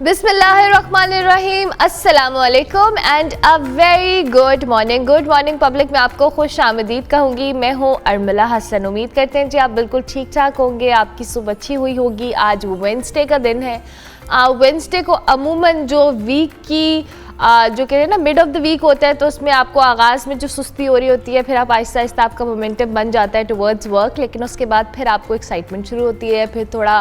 बिस्मिल्लाहिर्रहमानिर्रहीम, अस्सलामुअलैकुम and a very good morning public. मैं आपको खुश आमदीद कहूँगी। मैं हूँ अर्मिला हसन। उम्मीद करते हैं जी आप बिल्कुल ठीक ठाक होंगे, आपकी सुबह अच्छी हुई होगी। आज वेडनेसडे का दिन है। वेडनेसडे को अमूमन जो वीक की जो कहते हैं ना मिड ऑफ द वीक होता है, तो उसमें आपको आगाज़ में जो सुस्ती हो रही होती है, फिर आप आहिस्ता आहिस्ता आपका मोमेंटम बन जाता है टुवर्ड्स वर्क, लेकिन उसके बाद फिर आपको एक्साइटमेंट शुरू होती है। फिर थोड़ा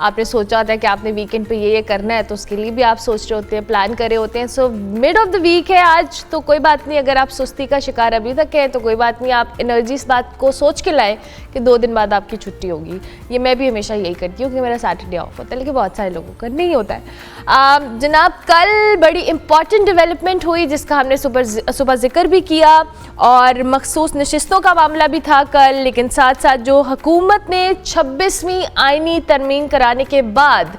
आपने सोचा होता है कि आपने वीकेंड पे ये करना है, तो उसके लिए भी आप सोच रहे होते हैं, प्लान कर रहे होते हैं। So mid of the week है आज, तो कोई बात नहीं। अगर आप सुस्ती का शिकार अभी तक है तो कोई बात नहीं, आप एनर्जी इस बात को सोच के लाएँ कि 2 दिन बाद आपकी छुट्टी होगी। ये मैं भी हमेशा यही करती हूँ कि मेरा सैटरडे ऑफ होता है, लेकिन बहुत सारे लोगों का नहीं होता है। जनाब, कल बड़ी इंपॉर्टेंट डेवलपमेंट हुई जिसका हमने सुबह जिक्र भी किया, और मखसूस नशिस्तों का मामला भी था कल। लेकिन साथ साथ जो हुकूमत ने 26वीं आईनी तरमीम कराने के बाद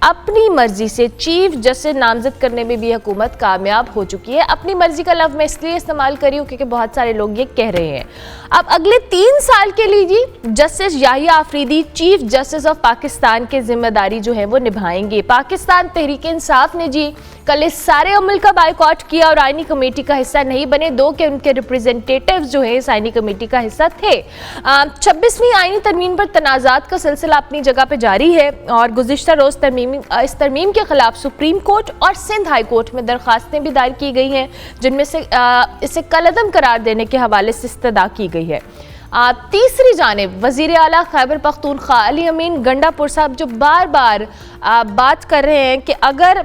अपनी मर्जी से चीफ जस्टिस नामजद करने में भी हुकूमत कामयाब हो चुकी है। अपनी मर्जी का लफ्ज़ मैं इसलिए इस्तेमाल करी हूँ क्योंकि बहुत सारे लोग ये कह रहे हैं। अब अगले 3 साल के लिए जी justice Yahya Afridi chief justice of Pakistan की जिम्मेदारी जो है वो निभाएंगे। पाकिस्तान तहरीक इंसाफ ने जी कल इस सारे अमल का बायकॉट किया और आईनी कमेटी का हिस्सा नहीं बने, दो के उनके रिप्रेजेंटेटिव्स जो है इस आईनी कमेटी का हिस्सा थे। 26वीं आईनी तरमीम पर तनाज़ात का सिलसिला अपनी जगह पर जारी है, और गुज़िश्ता रोज़ इस तरमीम के खिलाफ सुप्रीम कोर्ट और सिंध हाई कोर्ट में दरखास्तें भी दायर की गई हैं, जिनमें से इसे कलअदम करार देने के हवाले से इस्तदा की गई है। तीसरी जानिब वज़ीर आला खैबर पख्तूनख्वा अली अमीन गंडापुर साहब जो बार बार बात कर रहे हैं कि अगर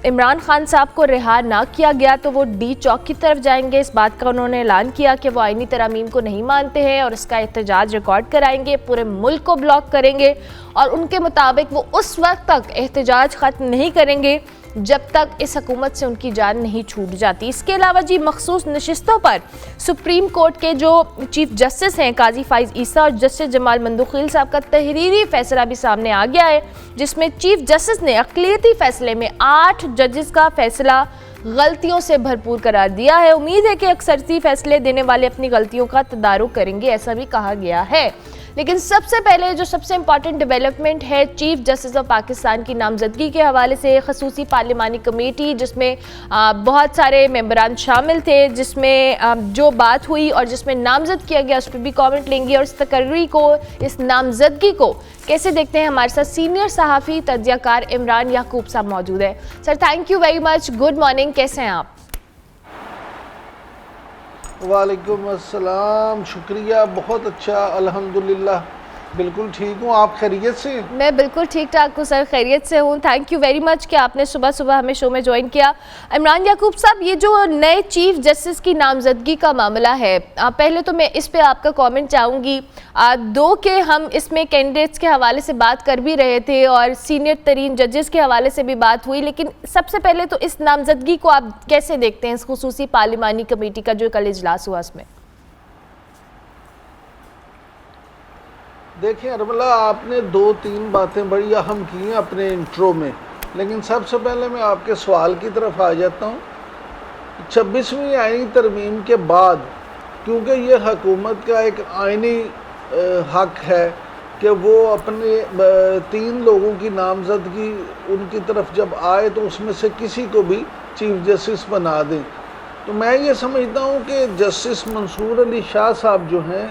इमरान खान साहब को रिहा ना किया गया तो वो डी चौक की तरफ जाएंगे। इस बात का उन्होंने ऐलान किया कि वो आईनी तरमीम को नहीं मानते हैं और इसका एहतजाज रिकॉर्ड कराएंगे, पूरे मुल्क को ब्लॉक करेंगे, और उनके मुताबिक वो उस वक्त तक एहतजाज ख़त्म नहीं करेंगे जब तक इस हुकूमत से उनकी जान नहीं छूट जाती। इसके अलावा जी मखसूस नशिस्तों पर सुप्रीम कोर्ट के जो चीफ जस्टिस हैं काजी फाइज ईसा और जस्टिस जमाल मंदुखील साहब का तहरीरी फैसला भी सामने आ गया है, जिसमें चीफ जस्टिस ने अक़लियती फैसले में 8 जजेस का फैसला गलतियों से भरपूर करार दिया है। उम्मीद है कि अक्सरती फैसले देने वाले अपनी गलतियों का तदारुक करेंगे, ऐसा भी कहा गया है। लेकिन सबसे पहले जो सबसे इंपॉर्टेंट डेवलपमेंट है चीफ जस्टिस ऑफ पाकिस्तान की नामजदगी के हवाले से खसूसी पार्लिमानी कमेटी, जिसमें बहुत सारे मेंबरान शामिल थे, जिसमें जो बात हुई और जिसमें नामजद किया गया उस पर भी कमेंट लेंगे, और इस तकर्री को, इस नामजदगी को कैसे देखते हैं। हमारे साथ सीनियर सहाफ़ी तज्ज़ियाकार इमरान याकूब साहब मौजूद है। Sir, thank you very much, good morning, कैसे हैं आप? वालेकुम अस्सलाम, शुक्रिया, बहुत अच्छा, अल्हम्दुलिल्लाह, बिल्कुल ठीक हूँ। आप खैरियत से? मैं बिल्कुल ठीक ठाक हूँ सर, खैरियत से हूँ। थैंक यू वेरी मच कि आपने सुबह सुबह हमें शो में ज्वाइन किया। इमरान याकूब साहब, ये जो नए चीफ जस्टिस की नामजदगी का मामला है, पहले तो मैं इस पे आपका कमेंट चाहूँगी। 2 के हम इसमें कैंडिडेट्स के हवाले से बात कर भी रहे थे और सीनियर तरीन जजेस के हवाले से भी बात हुई, लेकिन सबसे पहले तो इस नामजदगी को आप कैसे देखते हैं, इस खुसूसी पार्लिमानी कमेटी का जो कल इजलास हुआ उसमें? देखिए अर्मिला, आपने 2-3 बातें बड़ी अहम की हैं अपने इंट्रो में, लेकिन सबसे पहले मैं आपके सवाल की तरफ आ जाता हूँ। 26वीं आईनी तरमीम के बाद, क्योंकि ये हुकूमत का एक आईनी हक है कि वो अपने 3 लोगों की नामजदगी उनकी तरफ जब आए तो उसमें से किसी को भी चीफ जस्टिस बना दें। तो मैं ये समझता हूँ कि जस्टिस मंसूर अली शाह साहब जो हैं,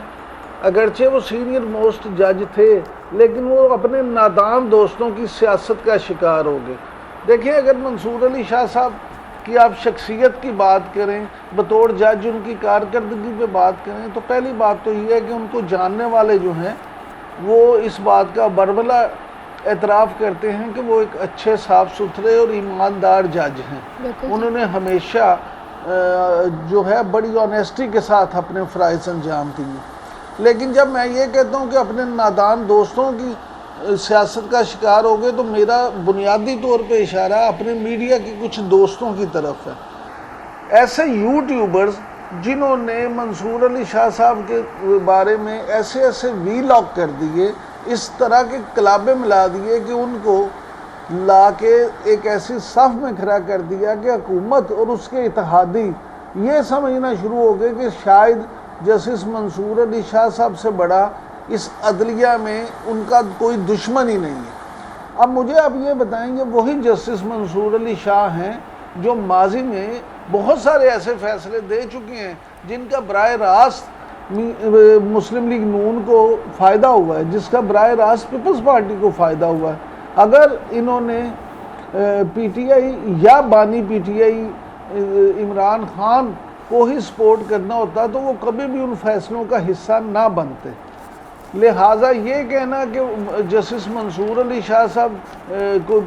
अगरचे वो सीनियर मोस्ट जज थे, लेकिन वो अपने नादान दोस्तों की सियासत का शिकार हो गए। देखिए, अगर मंसूर अली शाह साहब की आप शख्सियत की बात करें, बतौर जज उनकी कारकर्दगी पे बात करें, तो पहली बात तो ये है कि उनको जानने वाले जो हैं वो इस बात का बरबला एतराफ़ करते हैं कि वो एक अच्छे, साफ़ सुथरे और ईमानदार जज हैं। उन्होंने हमेशा जो है बड़ी ऑनेस्टी के साथ अपने फ़राइज़ अंजाम दिए। लेकिन जब मैं ये कहता हूँ कि अपने नादान दोस्तों की सियासत का शिकार हो गए, तो मेरा बुनियादी तौर पे इशारा अपने मीडिया के कुछ दोस्तों की तरफ है। ऐसे यूट्यूबर्स जिन्होंने मंसूर अली शाह साहब के बारे में ऐसे ऐसे वीलॉग कर दिए, इस तरह के कलाबे मिला दिए कि उनको ला के एक ऐसी सफ में खड़ा कर दिया कि हुकूमत और उसके इत्तेहादी ये समझना शुरू हो गए कि शायद जस्टिस मंसूर अली शाह साहब से बड़ा इस अदलिया में उनका कोई दुश्मन ही नहीं है। अब मुझे आप ये बताएंगे वही जस्टिस मंसूर अली शाह हैं जो माजी में बहुत सारे ऐसे फैसले दे चुके हैं जिनका बराह रास्त मुस्लिम लीग नून को फ़ायदा हुआ है, जिसका बराह रास्त पीपल्स पार्टी को फ़ायदा हुआ है। अगर इन्होंने पीटीआई या बानी पीटीआई इमरान खान को ही सपोर्ट करना होता तो वो कभी भी उन फैसलों का हिस्सा ना बनते। लिहाजा ये कहना कि जस्टिस मंसूर अली शाह साहब को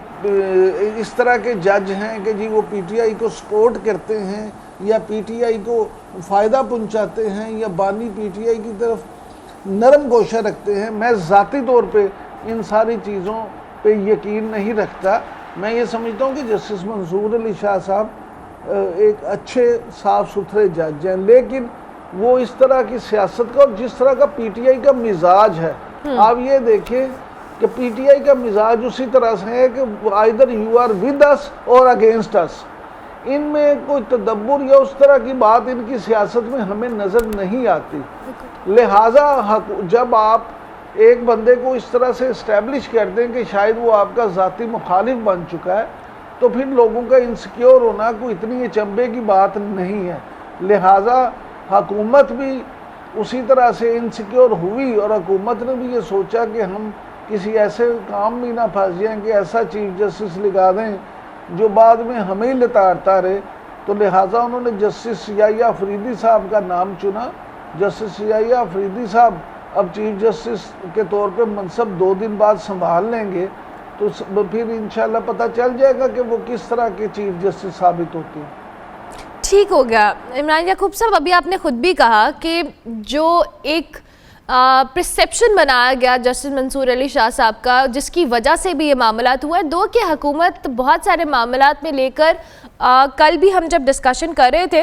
इस तरह के जज हैं कि जी वो पीटीआई को सपोर्ट करते हैं या पीटीआई को फ़ायदा पहुंचाते हैं या बानी पीटीआई की तरफ नरम गोशा रखते हैं, मैं ज़ाती तौर पे इन सारी चीज़ों पे यकीन नहीं रखता। मैं ये समझता हूँ कि जस्टिस मंसूर अली शाह साहब एक अच्छे साफ़ सुथरे जज हैं, लेकिन वो इस तरह की सियासत का और जिस तरह का पीटीआई का मिजाज है, आप ये देखें कि पीटीआई का मिजाज उसी तरह से है कि either you are with us और अगेंस्ट अस। इनमें कोई तदब्बुर या उस तरह की बात इनकी सियासत में हमें नज़र नहीं आती। लिहाजा जब आप एक बंदे को इस तरह से इस्टेब्लिश कर दें कि शायद वो आपका ज़ाती मुखालिफ बन चुका है, तो फिर लोगों का इनसिक्योर होना कोई इतनी अचंभे की बात नहीं है। लिहाजा हुकूमत भी उसी तरह से इनसिक्योर हुई और हुकूमत ने भी ये सोचा कि हम किसी ऐसे काम में ना फंस जाएं कि ऐसा चीफ जस्टिस लगा दें जो बाद में हमें ही लताड़ता रहे। तो लिहाजा उन्होंने जस्टिस याहिया अफरीदी साहब का नाम चुना। जस्टिस याहिया अफरीदी साहब अब चीफ जस्टिस के तौर पे मनसब 2 दिन बाद संभाल लेंगे, तो फिर इंशाल्लाह पता चल जाएगा कि वो किस तरह के चीफ जस्टिस साबित होते हैं। ठीक हो गया। इमरान याकूब साहब, अभी आपने खुद भी कहा कि जो एक परसेप्शन बनाया गया जस्टिस मंसूर अली शाह साहब का, जिसकी वजह से भी ये मामलात हुआ है, दो कि हुकूमत बहुत सारे मामलात में लेकर कल भी हम जब डिस्कशन कर रहे थे,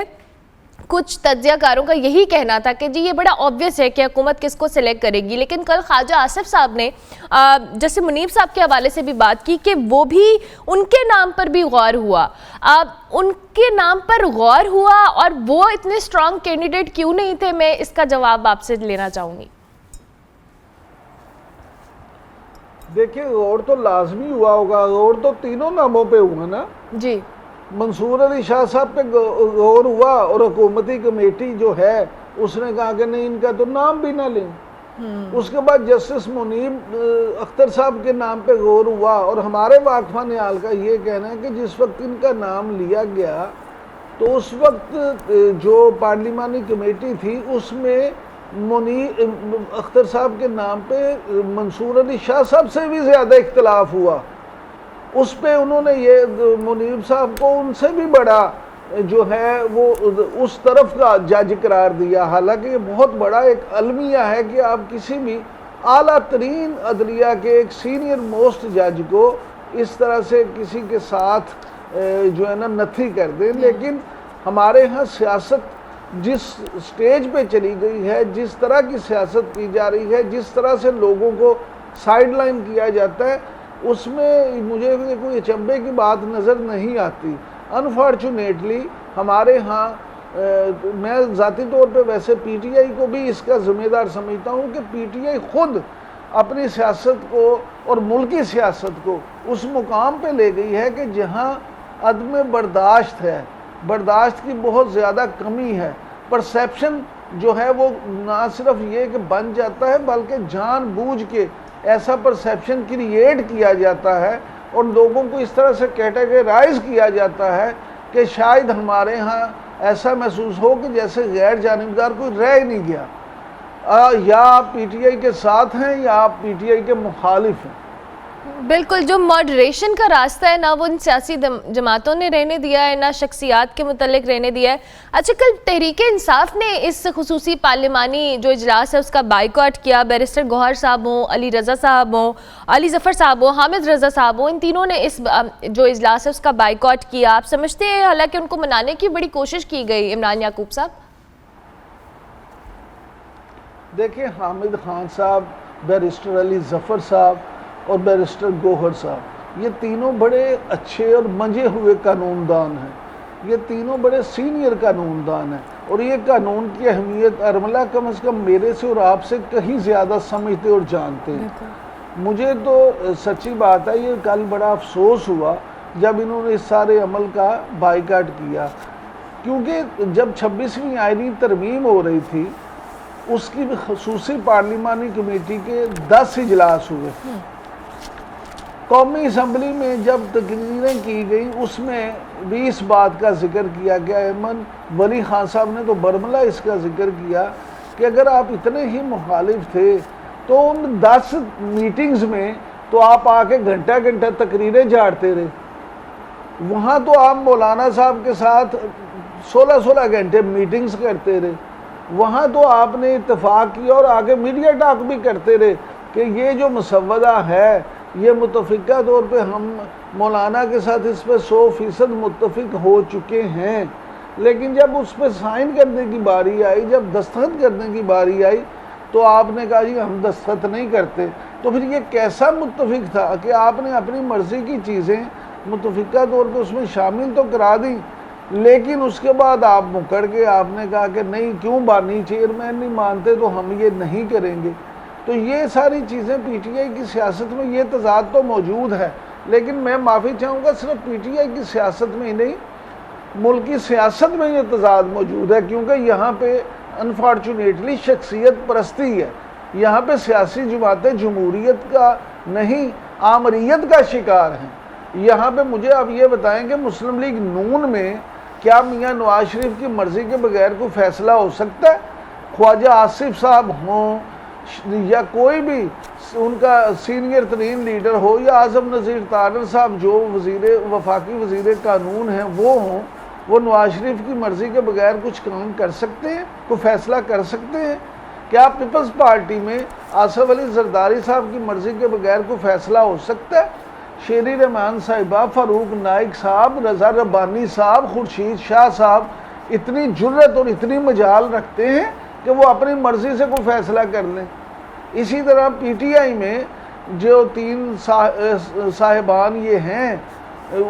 कुछ तज्जियाकारों का यही कहना था कि जी ये बड़ा ऑब्वियस है कि हुकूमत किसको सिलेक्ट करेगी, लेकिन कल ख्वाजा आसिफ साहब ने जैसे मुनीब साहब के हवाले से भी बात की कि वो भी उनके नाम पर भी गौर हुआ। उनके नाम पर गौर हुआ और वो इतने स्ट्रांग कैंडिडेट क्यों नहीं थे, मैं इसका जवाब आपसे लेना चाहूँगी। देखिए, गौर तो लाजमी हुआ होगा, गौर तो तीनों नामों पे हुआ ना जी। मंसूर अली शाह साहब पे गौर हुआ और हुकूमती कमेटी जो है उसने कहा कि नहीं, इनका तो नाम भी ना लें। उसके बाद जस्टिस मुनीब अख्तर साहब के नाम पे गौर हुआ और हमारे वाकफा न्याल का ये कहना है कि जिस वक्त इनका नाम लिया गया तो उस वक्त जो पार्लिमानी कमेटी थी उसमें मुनीब अख्तर साहब के नाम पे मंसूर अली शाह साहब से भी ज़्यादा इख्तलाफ हुआ। उस पे उन्होंने ये मुनीब साहब को उनसे भी बड़ा जो है वो उस तरफ का जज करार दिया। हालांकि ये बहुत बड़ा एक अलमिया है कि आप किसी भी आला तरीन अदलिया के एक सीनियर मोस्ट जज को इस तरह से किसी के साथ जो है ना नथी कर दें। लेकिन हमारे यहाँ सियासत जिस स्टेज पे चली गई है, जिस तरह की सियासत की जा रही है, जिस तरह से लोगों को साइडलाइन किया जाता है, उसमें मुझे कोई अचंभे की बात नज़र नहीं आती। अनफॉर्चुनेटली हमारे यहाँ मैं ज़ाती तौर पे वैसे पीटीआई को भी इसका ज़िम्मेदार समझता हूँ कि पीटीआई ख़ुद अपनी सियासत को और मुल्की सियासत को उस मुकाम पे ले गई है कि जहाँ अदम बर्दाश्त है, बर्दाश्त की बहुत ज़्यादा कमी है। परसेप्शन जो है वो ना सिर्फ ये कि बन जाता है बल्कि जानबूझ के ऐसा परसेप्शन क्रिएट किया जाता है और लोगों को इस तरह से कैटेगराइज किया जाता है कि शायद हमारे यहाँ ऐसा महसूस हो कि जैसे गैर जानिबदार कोई रह ही नहीं गया। या आप पीटीआई के साथ हैं या आप पीटीआई के मुखालिफ हैं। बिल्कुल, जो मॉडरेशन का रास्ता है ना वो इन सियासी जमातों ने रहने दिया है, ना शख्सियात के मुतल्लिक रहने दिया है। अच्छा, कल तहरीक इंसाफ ने इस खुसूसी पार्लिमानी जो इजलास है उसका बाइकआउट किया। बैरिस्टर गौहर साहब हों, अली रज़ा साहब हों, अली ज़फ़र साहब हों, हामिद रज़ा साहब हों, इन तीनों ने इस जो इजलास है उसका बाइकआउट किया। आप समझते हैं हालांकि उनको मनाने की बड़ी कोशिश की गई। इमरान याकूब साहब, देखिए, हामिद खान साहब, बैरिस्टर अली ज़फ़र साहब और बैरिस्टर गौहर साहब, ये तीनों बड़े अच्छे और मंजे हुए कानूनदान हैं। ये तीनों बड़े सीनियर कानूनदान हैं और ये कानून की अहमियत अर्मला कम से कम मेरे से और आपसे कहीं ज़्यादा समझते और जानते हैं। मुझे तो सच्ची बात है, ये कल बड़ा अफसोस हुआ जब इन्होंने इस सारे अमल का बाइकाट किया, क्योंकि जब 26वीं आईनी तरमीम हो रही थी उसकी खसूसी पार्लिमानी कमेटी के 10 इजलास हुए। कौमी असम्बली में जब तकरीरें की गई उसमें भी इस बात का जिक्र किया गया। अहमद वली खान साहब ने तो बरमला इसका जिक्र किया कि अगर आप इतने ही मुखालिफ थे तो उन 10 मीटिंग्स में तो आप आके घंटा घंटा तकरीरें झाड़ते रहे, वहाँ तो आप मौलाना साहब के साथ 16-16 घंटे मीटिंग्स करते रहे, वहाँ तो आपने इत्तेफाक किया और आगे मीडिया टॉक भी करते रहे कि ये जो मुसव्वदा है ये मुतफ़िका तौर पे हम मौलाना के साथ इस पर 100% मुत्तफिक हो चुके हैं। लेकिन जब उस पर साइन करने की बारी आई, जब दस्तखत करने की बारी आई, तो आपने कहा जी हम दस्तखत नहीं करते। तो फिर ये कैसा मुत्तफिक था कि आपने अपनी मर्ज़ी की चीज़ें मुतफ़िका तौर पे उसमें शामिल तो करा दी, लेकिन उसके बाद आप मुकर के आपने कहा कि नहीं, क्यों बानी चेयरमैन नहीं मानते तो हम ये नहीं करेंगे। तो ये सारी चीज़ें पीटीआई की सियासत में ये तज़ाद तो मौजूद है, लेकिन मैं माफ़ी चाहूँगा सिर्फ पीटीआई की सियासत में ही नहीं, मुल्क की सियासत में ये तज़ाद मौजूद है, क्योंकि यहाँ पे अनफॉर्चुनेटली शख्सियत परस्ती है। यहाँ पे सियासी जमातें जमहूरियत का नहीं आमरीत का शिकार हैं। यहाँ पे मुझे आप ये बताएं कि मुस्लिम लीग नून में क्या मियाँ नवाज शरीफ की मर्ज़ी के बगैर कोई फ़ैसला हो सकता है? ख्वाजा आसिफ साहब हों या कोई भी उनका सीनियर तरीन लीडर हो, या आज़म नज़ीर तारर साहब जो वफाकी वज़ीर कानून हैं वो हों, वो नवाज शरीफ की मर्ज़ी के बगैर कुछ काम कर सकते हैं, कोई फ़ैसला कर सकते हैं? क्या पीपल्स पार्टी में आसफ अली जरदारी साहब की मर्ज़ी के बगैर कोई फ़ैसला हो सकता है? शेरी रहमान साहिबा, फ़ारूक नाइक साहब, रज़ा रब्बानी साहब, खुर्शीद शाह साहब इतनी जुर्रत और इतनी मजाल रखते हैं कि वो अपनी मर्ज़ी से कोई फ़ैसला कर लें। इसी तरह पीटीआई में जो 3 साहिबान ये हैं,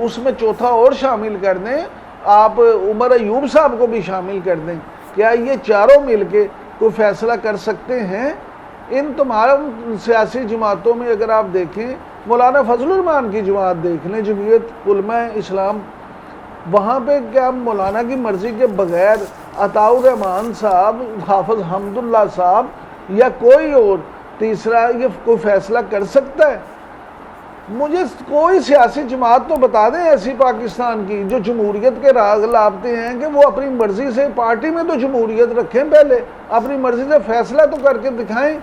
उसमें चौथा और शामिल कर दें, आप उमर अयूब साहब को भी शामिल कर दें, क्या ये चारों मिलके कोई फ़ैसला कर सकते हैं? इन तमाम सियासी जमातों में अगर आप देखें, मौलाना फजलुर रहमान की जमात देख लें, जमीयत उलमा इस्लाम, वहाँ पे क्या मौलाना की मर्ज़ी के बगैर अताउर रहमान साहब, हाफिज़ हमदुल्ला साहब या कोई और तीसरा ये कोई फ़ैसला कर सकता है? मुझे कोई सियासी जमात तो बता दें ऐसी पाकिस्तान की जो जमहूरियत के राग लापते हैं कि वो अपनी मर्ज़ी से, पार्टी में तो जमहूरियत रखें, पहले अपनी मर्ज़ी से फ़ैसला तो करके दिखाएं।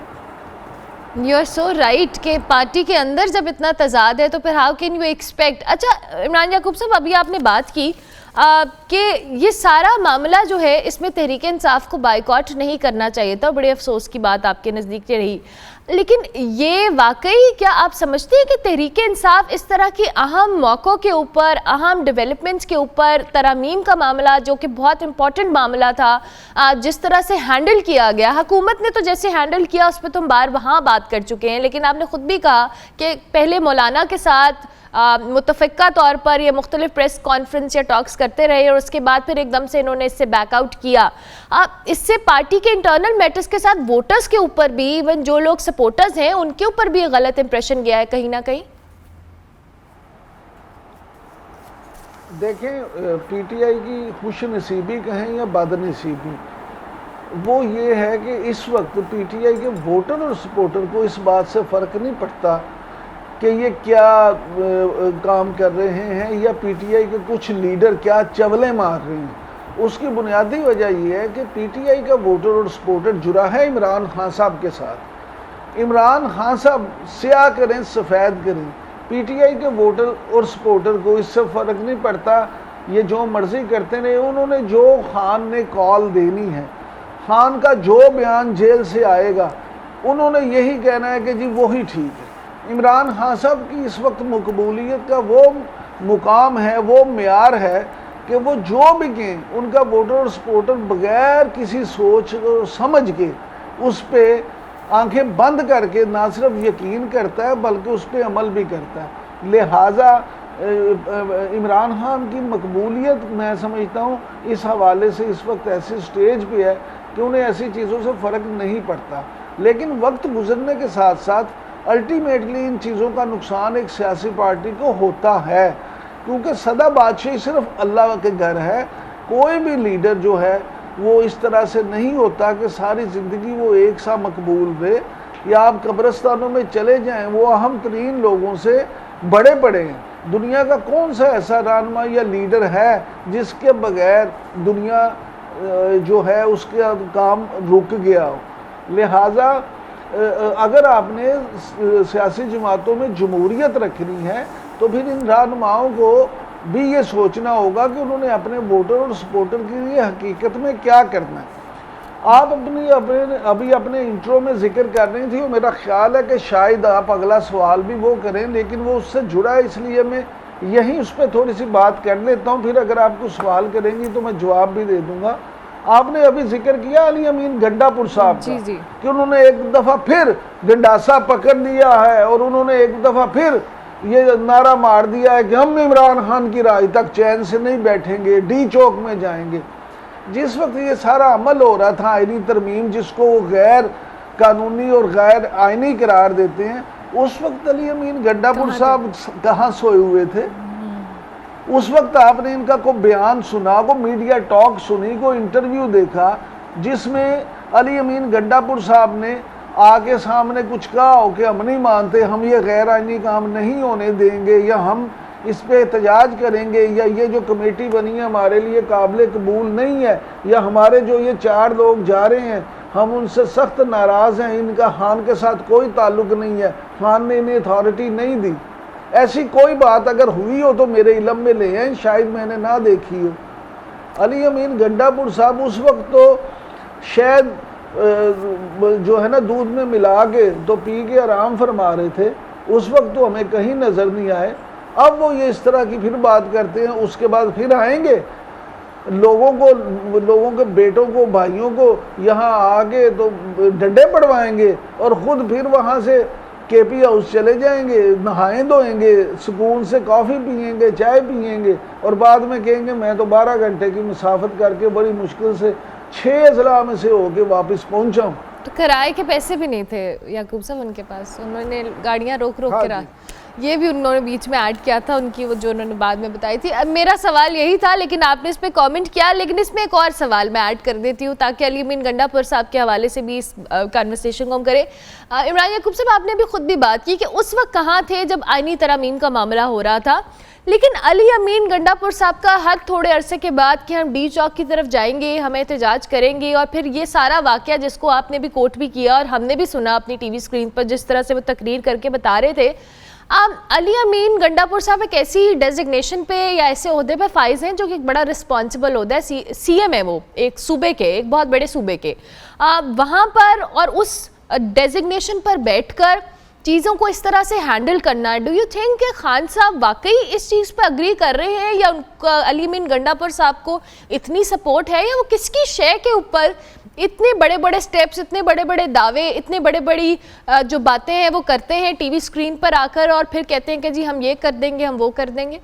यू आर सो राइट कि पार्टी के अंदर जब इतना तजाद है तो फिर हाउ कैन यू एक्सपेक्ट। अच्छा इमरान याकूब साहब, अभी आपने बात की कि ये सारा मामला जो है इसमें तहरीक इंसाफ को बाइकॉट नहीं करना चाहिए था, बड़े अफसोस की बात आपके नज़दीक रही, लेकिन ये वाकई क्या आप समझते हैं कि तहरीक इंसाफ इस तरह की अहम मौक़ों के ऊपर, अहम डेवलपमेंट्स के ऊपर, तरमीम का मामला जो कि बहुत इंपॉर्टेंट मामला था, जिस तरह से हैंडल किया गया, हुकूमत ने तो जैसे हैंडल किया उस पर तो हम वहाँ बात कर चुके हैं, लेकिन आपने ख़ुद भी कहा कि पहले मौलाना के साथ मुतफ़िका तौर पर ये मुख्तलिफ प्रेस कॉन्फ्रेंस या टॉक्स करते रहे और उसके बाद फिर एकदम से इन्होंने इससे बैकआउट किया। इससे पार्टी के इंटरनल मैटर्स के साथ वोटर्स के ऊपर भी, इवन जो लोग सपोर्टर्स हैं उनके ऊपर भी गलत इंप्रेशन गया है कहीं ना कहीं। देखें, पीटीआई की खुश नसीबी कहें या बदनसीबी, वो ये है कि इस वक्त पीटीआई के वोटर और सपोर्टर को इस बात से फ़र्क नहीं पड़ता कि ये क्या काम कर रहे हैं या पीटीआई के कुछ लीडर क्या चवलें मार रहे हैं। उसकी बुनियादी वजह यह है कि पीटीआई का वोटर और सपोर्टर जुड़ा है इमरान खान साहब के साथ। इमरान खान साहब स्याह करें सफ़ेद करें, पीटीआई के वोटर और सपोर्टर को इससे फ़र्क नहीं पड़ता, ये जो मर्ज़ी करते रहे। उन्होंने जो खान ने कॉल देनी है, खान का जो बयान जेल से आएगा, उन्होंने यही कहना है कि जी वही ठीक है। इमरान खान साहब की इस वक्त मकबूलियत का वो मुकाम है, वो मेयार है कि वो जो भी कहें उनका वोटर और सपोर्टर बग़ैर किसी सोच और समझ के उस पर आंखें बंद करके ना सिर्फ यकीन करता है बल्कि उस पर अमल भी करता है। लिहाजा इमरान खान की मकबूलियत मैं समझता हूँ इस हवाले से इस वक्त ऐसी स्टेज पे है कि उन्हें ऐसी चीज़ों से फ़र्क नहीं पड़ता। लेकिन वक्त गुजरने के साथ साथ अल्टीमेटली इन चीज़ों का नुकसान एक सियासी पार्टी को होता है, क्योंकि सदा बादशाही सिर्फ अल्लाह के घर है। कोई भी लीडर जो है वो इस तरह से नहीं होता कि सारी ज़िंदगी वो एक सा मकबूल रहे, या आप कब्रिस्तानों में चले जाएं, वो अहम तरीन लोगों से बड़े बड़े हैं। दुनिया का कौन सा ऐसा रहनुमा या लीडर है जिसके बगैर दुनिया जो है उसका काम रुक गया हो। लिहाजा अगर आपने सियासी जमातों में जमहूरियत रखनी है तो फिर इन रहनुमाओं को भी ये सोचना होगा कि उन्होंने अपने वोटर और सपोर्टर के लिए हकीकत में क्या करना है। आप अभी अपने इंट्रो में जिक्र कर रही थी, और मेरा ख्याल है कि शायद आप अगला सवाल भी वो करें, लेकिन वो उससे जुड़ा है, इसलिए मैं यहीं उस पर थोड़ी सी बात कर लेता हूँ। फिर अगर आप कुछ सवाल करेंगी तो मैं जवाब भी दे दूँगा। आपने अभी जिक्र किया अली अमीन गंडापुर साहब का, कि उन्होंने एक दफ़ा फिर गंडासा पकड़ लिया है और उन्होंने एक दफ़ा फिर ये नारा मार दिया है कि हम इमरान खान की राय तक चैन से नहीं बैठेंगे, डी चौक में जाएंगे। जिस वक्त ये सारा अमल हो रहा था आईनी तरमीम, जिसको वो गैर कानूनी और गैर आईनी करार देते हैं, उस वक्त अली अमीन गंडापुर साहब कहाँ सोए हुए थे? उस वक्त आपने इनका को बयान सुना, को मीडिया टॉक सुनी, को इंटरव्यू देखा जिसमें अली अमीन गंडापुर साहब ने आके सामने कुछ कहा हो कि हम नहीं मानते, हम ये गैर आईनी काम नहीं होने देंगे, या हम इस पे एहतजाज करेंगे, या ये जो कमेटी बनी है हमारे लिए काबिल कबूल नहीं है, या हमारे जो ये 4 लोग जा रहे हैं हम उनसे सख्त नाराज़ हैं, इनका खान के साथ कोई ताल्लुक़ नहीं है, खान ने इन्हें अथॉरिटी नहीं दी। ऐसी कोई बात अगर हुई हो तो मेरे इल्म में ले आए, शायद मैंने ना देखी हो। अली अमीन गंडापुर साहब उस वक्त तो शायद जो है ना दूध में मिला के तो पी के आराम फरमा रहे थे, उस वक्त तो हमें कहीं नज़र नहीं आए। अब वो ये इस तरह की फिर बात करते हैं, उसके बाद फिर आएंगे लोगों के बेटों को, भाइयों को यहाँ आके तो डंडे पड़वाएंगे और ख़ुद फिर वहाँ से केपी हाउस चले जाएंगे, नहाएं धोएंगे, सुकून से कॉफ़ी पियेंगे, चाय पियेंगे, और बाद में कहेंगे मैं तो 12 घंटे की मुसाफत करके बड़ी मुश्किल से 6 अजला में से होके वापस पहुंचा हूँ। तो किराए के पैसे भी नहीं थे याकूब साहब उनके पास, उन्होंने गाड़ियाँ रोक के ये भी उन्होंने बीच में ऐड किया था उनकी, वो जो उन्होंने बाद में बताई थी। अब मेरा सवाल यही था, लेकिन आपने इस पर कमेंट किया, लेकिन इसमें एक और सवाल मैं ऐड कर देती हूँ ताकि अली अमीन गंडापुर साहब के हवाले से भी इस कन्वर्सेशन को हम करें। इमरान याकूब साहब, आपने भी खुद भी बात की कि उस वक्त कहाँ थे जब आईनी तरमीम का मामला हो रहा था, लेकिन अली अमीन गंडापुर साहब का हर थोड़े अरसे के बाद कि हम डी चौक की तरफ जाएंगे, हम एहतजाज करेंगे, और फिर ये सारा वाक़या जिसको आपने भी कोट भी किया और हमने भी सुना अपनी टीवी स्क्रीन पर जिस तरह से वो तकरीर करके बता रहे थे, अली अमीन गंडापुर साहब एक ऐसी डेजिग्नेशन पे या ऐसे ओहदे पे फाइज हैं जो कि एक बड़ा रिस्पॉन्सिबल ओहदा है, सीएम है वो एक सूबे के, एक बहुत बड़े सूबे के, वहाँ पर और उस डेजिग्नेशन पर बैठकर चीज़ों को इस तरह से हैंडल करना, डू यू थिंक कि खान साहब वाकई इस चीज़ पर अग्री कर रहे हैं, या उनका अली अमीन गंडापुर साहब को इतनी सपोर्ट है, या वो किसकी शय के ऊपर इतने बड़े बड़े स्टेप्स, इतने बड़े बड़े दावे, इतने बड़े बड़ी जो बातें हैं वो करते हैं टीवी स्क्रीन पर आकर, और फिर कहते हैं कि जी हम ये कर देंगे, हम वो कर देंगे?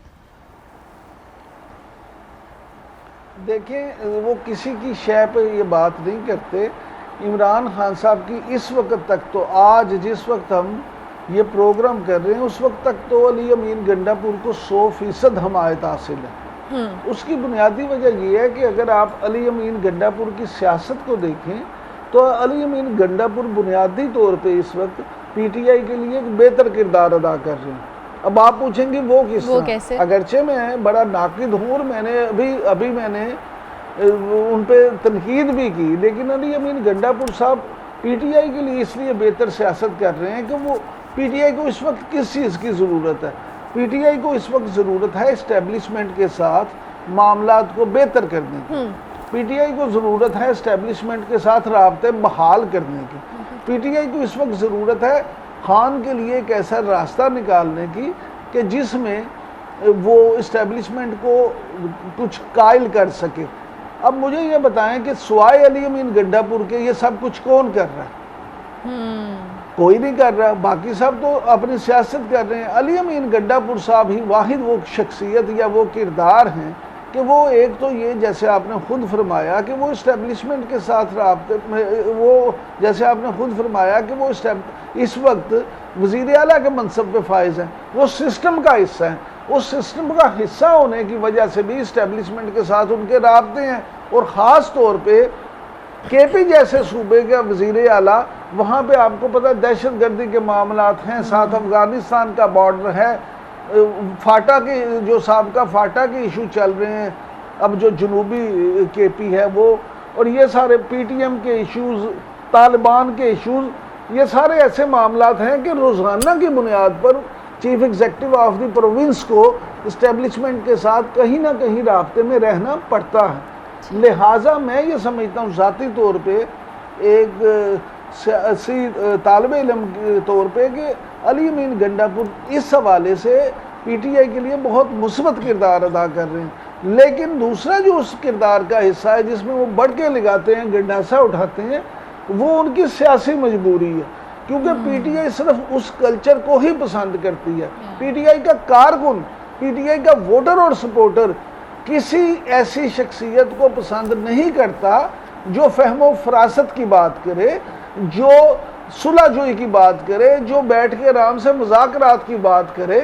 देखें, वो किसी की शय पे ये बात नहीं करते। इमरान खान साहब की इस वक्त तक तो, आज जिस वक्त हम ये प्रोग्राम कर रहे हैं उस वक्त तक तो अली अमीन गंडापुर को 100% हमायत हासिल है। उसकी बुनियादी वजह यह है कि अगर आप अली अमीन गंडापुर की सियासत को देखें तो अली अमीन गंडापुर बुनियादी तौर पे इस वक्त पीटीआई के लिए एक बेहतर किरदार अदा कर रहे हैं। अब आप पूछेंगे वो किस तरह? कैसे? अगरचे मैं बड़ा नाकिद हूँ और मैंने अभी मैंने उन पर तनकीद भी की, लेकिन अली अमीन गंडापुर साहब पीटीआई के लिए इसलिए बेहतर सियासत कर रहे हैं कि वो पीटीआई को इस वक्त किस चीज़ की ज़रूरत है? पीटीआई को इस वक्त ज़रूरत है इस्टेब्लिशमेंट के साथ मामलात को बेहतर करने की। पीटीआई को ज़रूरत है इस्टेब्लिशमेंट के साथ राब्ते बहाल करने की। पीटीआई को इस वक्त ज़रूरत है खान के लिए एक ऐसा रास्ता निकालने की कि जिसमें वो इस्टेब्लिशमेंट को कुछ कायल कर सके। अब मुझे ये बताएं कि सिवाय अली अमीन गंडापुर के ये सब कुछ कौन कर रहा है? कोई नहीं कर रहा, बाकी सब तो अपनी सियासत कर रहे हैं। अली अमीन गंडापुर साहब ही वाहिद वो शख्सियत या वो किरदार हैं कि वो एक तो ये जैसे आपने ख़ुद फरमाया कि वो इस्टेब्लिशमेंट के साथ राब्ते में, वो जैसे आपने ख़ुद फरमाया कि वो इस वक्त वज़ीर आला के मनसब पे फाइज हैं, वो सिस्टम का हिस्सा हैं। उस सिस्टम का हिस्सा होने की वजह से भी इस्टेब्लिशमेंट के साथ उनके राब्ते हैं। और ख़ास तौर पे KP जैसे सूबे का वज़ीर आला, वहाँ पे आपको पता है दहशत गर्दी के मामलात हैं, साथ अफ़गानिस्तान का बॉर्डर है, फाटा के जो साबका फाटा के इशू चल रहे हैं, अब जो जनूबी KP है वो, और ये सारे PTM के इश्यूज़, तालिबान के इश्यूज़, ये सारे ऐसे मामलात हैं कि रोज़ाना की बुनियाद पर chief executive of the province को इस्टेब्लिशमेंट के साथ कहीं ना कहीं राब्ते में रहना पड़ता है। लिहाजा मैं ये समझता हूँ ज़ाती तौर पे एक सियासी तालिब इल्म के तौर पे कि अली अमीन गंडापुर इस हवाले से PTI के लिए बहुत मुस्बत किरदार अदा कर रहे हैं। लेकिन दूसरा जो उस किरदार का हिस्सा है जिसमें वो बढ़ के लगाते हैं, गंडासा उठाते हैं, वो उनकी सियासी मजबूरी है, क्योंकि PTI सिर्फ उस कल्चर को ही पसंद करती है। PTI का कारकुन, PTI का वोटर और सपोर्टर किसी ऐसी शख्सियत को पसंद नहीं करता जो फहमो फरासत की बात करे, जो सुलहजोई की बात करे, जो बैठ के आराम से मुज़ाकरात की बात करे।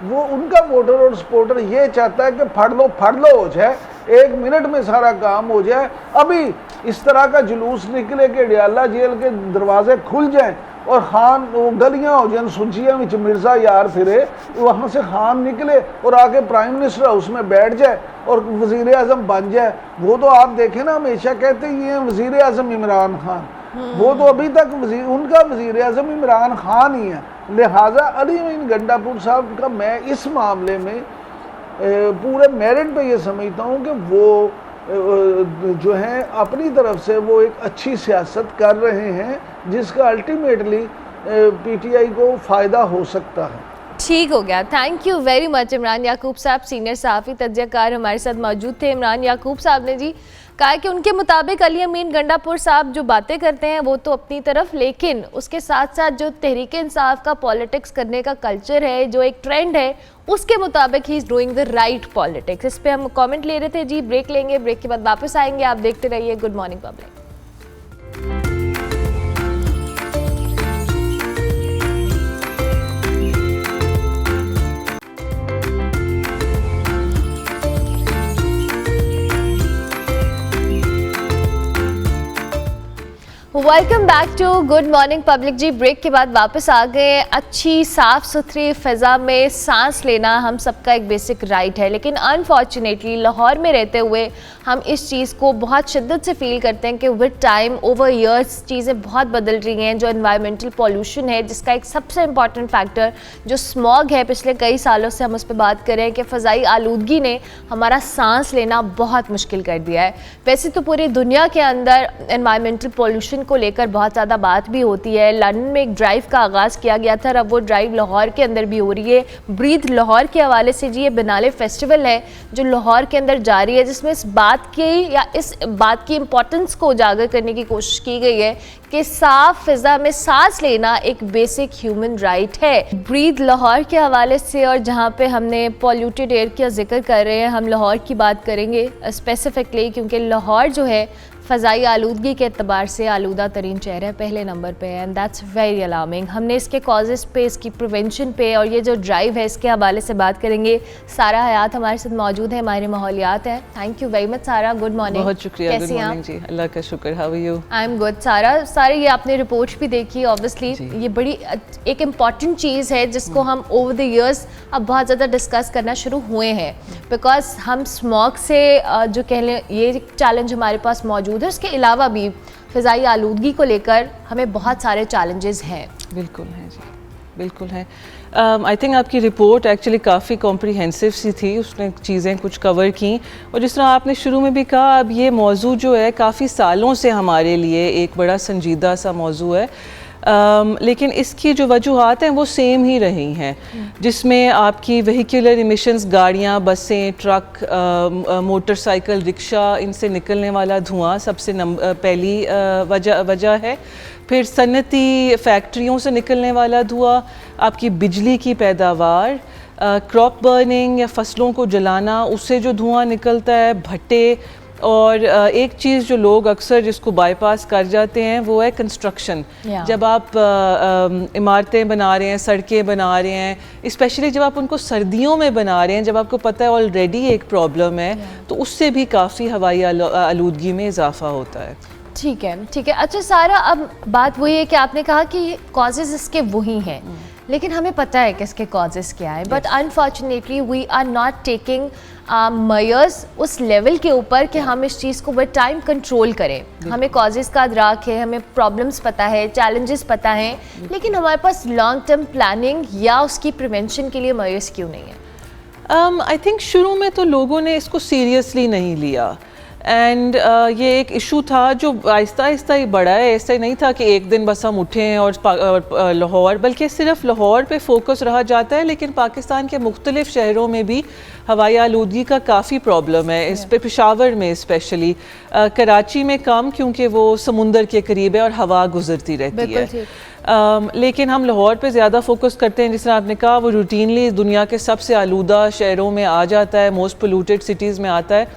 वो उनका वोटर और सपोर्टर ये चाहता है कि फड़ लो हो जाए, 1 मिनट में सारा काम हो जाए। अभी इस तरह का जुलूस निकले कि डियाला जेल के दरवाजे खुल जाएं और खान वो गलियां हो जाए सुंचिया में मिर्ज़ा यार फिरे, वहाँ से खान निकले और आके प्राइम मिनिस्टर हाउस में बैठ जाए और वज़ीर आज़म बन जाए। वो तो आप देखें ना, हमेशा कहते ही हैं वज़ीर आज़म इमरान खान, वो तो अभी तक उनका वज़ीर आज़म इमरान खान ही है। लिहाजा अली अमीन गंडापुर साहब का मैं इस मामले में पूरे मेरिट पे ये समझता हूँ कि वो जो हैं अपनी तरफ से वो एक अच्छी सियासत कर रहे हैं जिसका अल्टीमेटली PTI को फ़ायदा हो सकता है। ठीक हो गया, thank you very much Imran Yaqub sahab, senior सहाफ़ी तज्ज़ियाकार हमारे साथ मौजूद थे। इमरान याकूब साहब ने जी कहा कि उनके मुताबिक अली अमीन गंडापुर साहब जो बातें करते हैं वो तो अपनी तरफ, लेकिन उसके साथ साथ जो तहरीक इंसाफ का पॉलिटिक्स करने का कल्चर है, जो एक ट्रेंड है, उसके मुताबिक he is doing the right politics. इस पर हम कमेंट ले रहे थे जी। ब्रेक लेंगे, ब्रेक के बाद वापस आएंगे। आप देखते रहिए good morning public. Welcome back to good morning public जी। ब्रेक के बाद वापस आ गए। अच्छी साफ़ सुथरी फ़िज़ा में सांस लेना हम सबका एक बेसिक राइट है, लेकिन अनफॉर्चुनेटली लाहौर में रहते हुए हम इस चीज़ को बहुत शिद्दत से फ़ील करते हैं कि विद टाइम ओवर ईयर्स चीज़ें बहुत बदल रही हैं। जो एनवायरमेंटल पॉल्यूशन है, जिसका एक सबसे इम्पॉर्टेंट फैक्टर जो स्मॉग है, पिछले कई सालों से हम उस पर बात करें कि फ़ज़ाई आलूदगी ने हमारा सांस लेना बहुत मुश्किल कर दिया है। वैसे तो पूरी दुनिया के अंदर एनवायरमेंटल पॉल्यूशन को लेकर बहुत ज़्यादा बात भी होती है। लंदन में एक ड्राइव का आगाज़ किया गया था, अब वो ड्राइव लाहौर के अंदर भी हो रही है। ब्रीथ लाहौर के हवाले से जी ये बिनाले फेस्टिवल है जो लाहौर के अंदर जारी है, जिसमें इस बात की इम्पोर्टेंस को उजागर करने की कोशिश की गई है कि साफ फिज़ा में सांस लेना एक बेसिक ह्यूमन राइट है। ब्रीथ लाहौर के हवाले से, और जहाँ पे हमने पॉल्यूटेड एयर का जिक्र कर रहे हैं, हम लाहौर की बात करेंगे स्पेसिफिकली, क्योंकि लाहौर जो है फ़ज़ाई आलूदगी के अतबार से आलूदा तरीन शहर है, पहले नंबर पे है, एंड दैट्स वेरी अलार्मिंग। हमने इसके कॉजेज़ पे, इसकी प्रिवेंशन पे और ये जो ड्राइव है इसके हवाले से बात करेंगे। सारा हयात हमारे साथ मौजूद है, हमारे माहौलियात है। Thank you very much Sara, good morning. बहुत शुक्रिया। गुड मॉर्निंग जी, अल्लाह का शुक्र। How are you? I am good. सारी ये आपने रिपोर्ट भी देखी, ऑब्वियसली ये बड़ी एक इम्पॉर्टेंट चीज़ है जिसको हम ओवर द ईयर्स अब बहुत ज़्यादा डिस्कस करना शुरू हुए हैं, बिकॉज हम स्मॉग से जो कह लें ये चैलेंज हमारे पास मौजूद है, उसके अलावा भी फ़िज़ाई आलूदगी को लेकर हमें बहुत सारे चैलेंजेस हैं। बिल्कुल हैं जी, बिल्कुल हैं। आई थिंक आपकी रिपोर्ट एक्चुअली काफ़ी कॉम्प्रिहेंसिव सी थी, उसने चीज़ें कुछ कवर की, और जिस तरह आपने शुरू में भी कहा, अब ये मौजू जो है काफ़ी सालों से हमारे लिए एक बड़ा संजीदा सा मौजू है। लेकिन इसकी जो वजूहात हैं वो सेम ही रही हैं, जिसमें आपकी व्हीकुलर इमिशंस, गाड़ियाँ, बसें, ट्रक, मोटरसाइकिल, रिक्शा, इनसे निकलने वाला धुआं सबसे पहली वजह है। फिर सन्नती फैक्ट्रियों से निकलने वाला धुआं, आपकी बिजली की पैदावार, क्रॉप बर्निंग या फसलों को जलाना, उससे जो धुआं निकलता है, भट्टे, और एक चीज़ जो लोग अक्सर जिसको बाईपास कर जाते हैं वो है कंस्ट्रक्शन। जब आप इमारतें बना रहे हैं, सड़कें बना रहे हैं, स्पेशली जब आप उनको सर्दियों में बना रहे हैं, जब आपको पता है ऑलरेडी एक प्रॉब्लम है, तो उससे भी काफ़ी हवाई आलूदगी में इजाफा होता है। ठीक है, ठीक है। अच्छा सारा, अब बात वही है कि आपने कहा कि कॉजेज़ इसके वही हैं, लेकिन हमें पता है कि इसके कॉजेज़ क्या है, but unfortunately we are not taking measures उस लेवल के ऊपर कि हम इस चीज़ को विद टाइम कंट्रोल करें। हमें कॉजेज़ का अदराक है, हमें प्रॉब्लम्स पता है, चैलेंजेस पता हैं, लेकिन हमारे पास लॉन्ग टर्म प्लानिंग या उसकी प्रिवेंशन के लिए मेजर्स क्यों नहीं है? आई थिंक शुरू में तो लोगों ने इसको सीरियसली नहीं लिया, एंड ये एक इशू था जो आहिस्ता आहिस्ता ही बढ़ा है। ऐसा नहीं था कि एक दिन बस हम उठें और लाहौर, बल्कि सिर्फ लाहौर पे फोकस रहा जाता है, लेकिन पाकिस्तान के मुख्तलिफ शहरों में भी हवाई आलूदगी का काफ़ी प्रॉब्लम है। इस पे पेशावर में स्पेशली, कराची में कम क्योंकि वो समुंदर के करीब है और हवा गुजरती रहती है। लेकिन हम लाहौर पे ज़्यादा फोकस करते हैं। जिस तरह आपने कहा, वो रूटीनली दुनिया के सबसे आलूदा शहरों में आ जाता है, मोस्ट पोल्यूटेड सिटीज़ में आता है।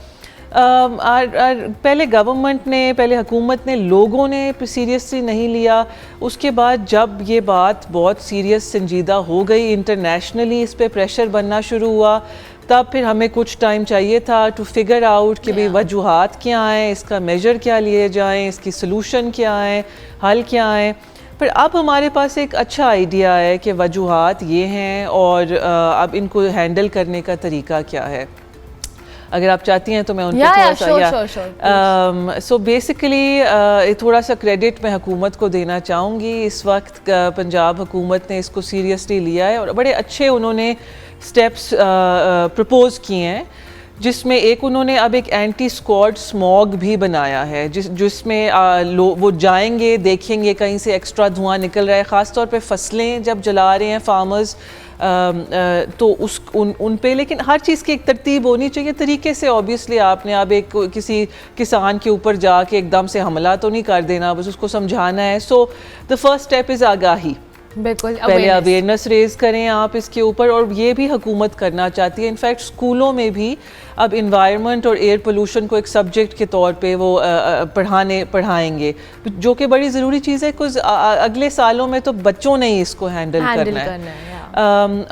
पहले गवर्नमेंट ने, पहले हुकूमत ने, लोगों ने सीरियसली नहीं लिया। उसके बाद जब ये बात बहुत सीरियस संजीदा हो गई, इंटरनेशनली इस पे प्रेशर बनना शुरू हुआ, तब फिर हमें कुछ टाइम चाहिए था टू फिगर आउट कि भाई वजूहात क्या हैं, इसका मेजर क्या लिए जाएं, इसकी सलूशन क्या है, हल क्या है। पर अब हमारे पास एक अच्छा आइडिया है कि वजूहात ये हैं और अब इनको हैंडल करने का तरीका क्या है। अगर आप चाहती हैं तो मैं उनको थोड़ा सा सो बेसिकली थोड़ा सा क्रेडिट मैं हुकूमत को देना चाहूँगी। इस वक्त पंजाब हुकूमत ने इसको सीरियसली लिया है और बड़े अच्छे उन्होंने स्टेप्स प्रपोज किए हैं, जिसमें एक उन्होंने अब एक एंटी स्क्वाड स्मॉग भी बनाया है, जिसमें वो जाएंगे, देखेंगे कहीं से एक्स्ट्रा धुआं निकल रहा है, ख़ास तौर पे फसलें जब जला रहे हैं फार्मर्स, तो उन पे। लेकिन हर चीज़ की एक तरतीब होनी चाहिए तरीके से। ऑब्वियसली आपने अब एक किसी किसान के ऊपर जाके एकदम से हमला तो नहीं कर देना, बस उसको समझाना है। So the first step is आगाही। बिल्कुल, पहले अवेयरनेस रेज करें आप इसके ऊपर, और ये भी हुकूमत करना चाहती है। इनफैक्ट स्कूलों में भी अब इन्वायरमेंट और एयर पोल्यूशन को एक सब्जेक्ट के तौर पे वो पढ़ाएंगे, जो कि बड़ी ज़रूरी चीज़ है, कुछ अगले सालों में तो बच्चों ने ही इसको हैंडल करना है।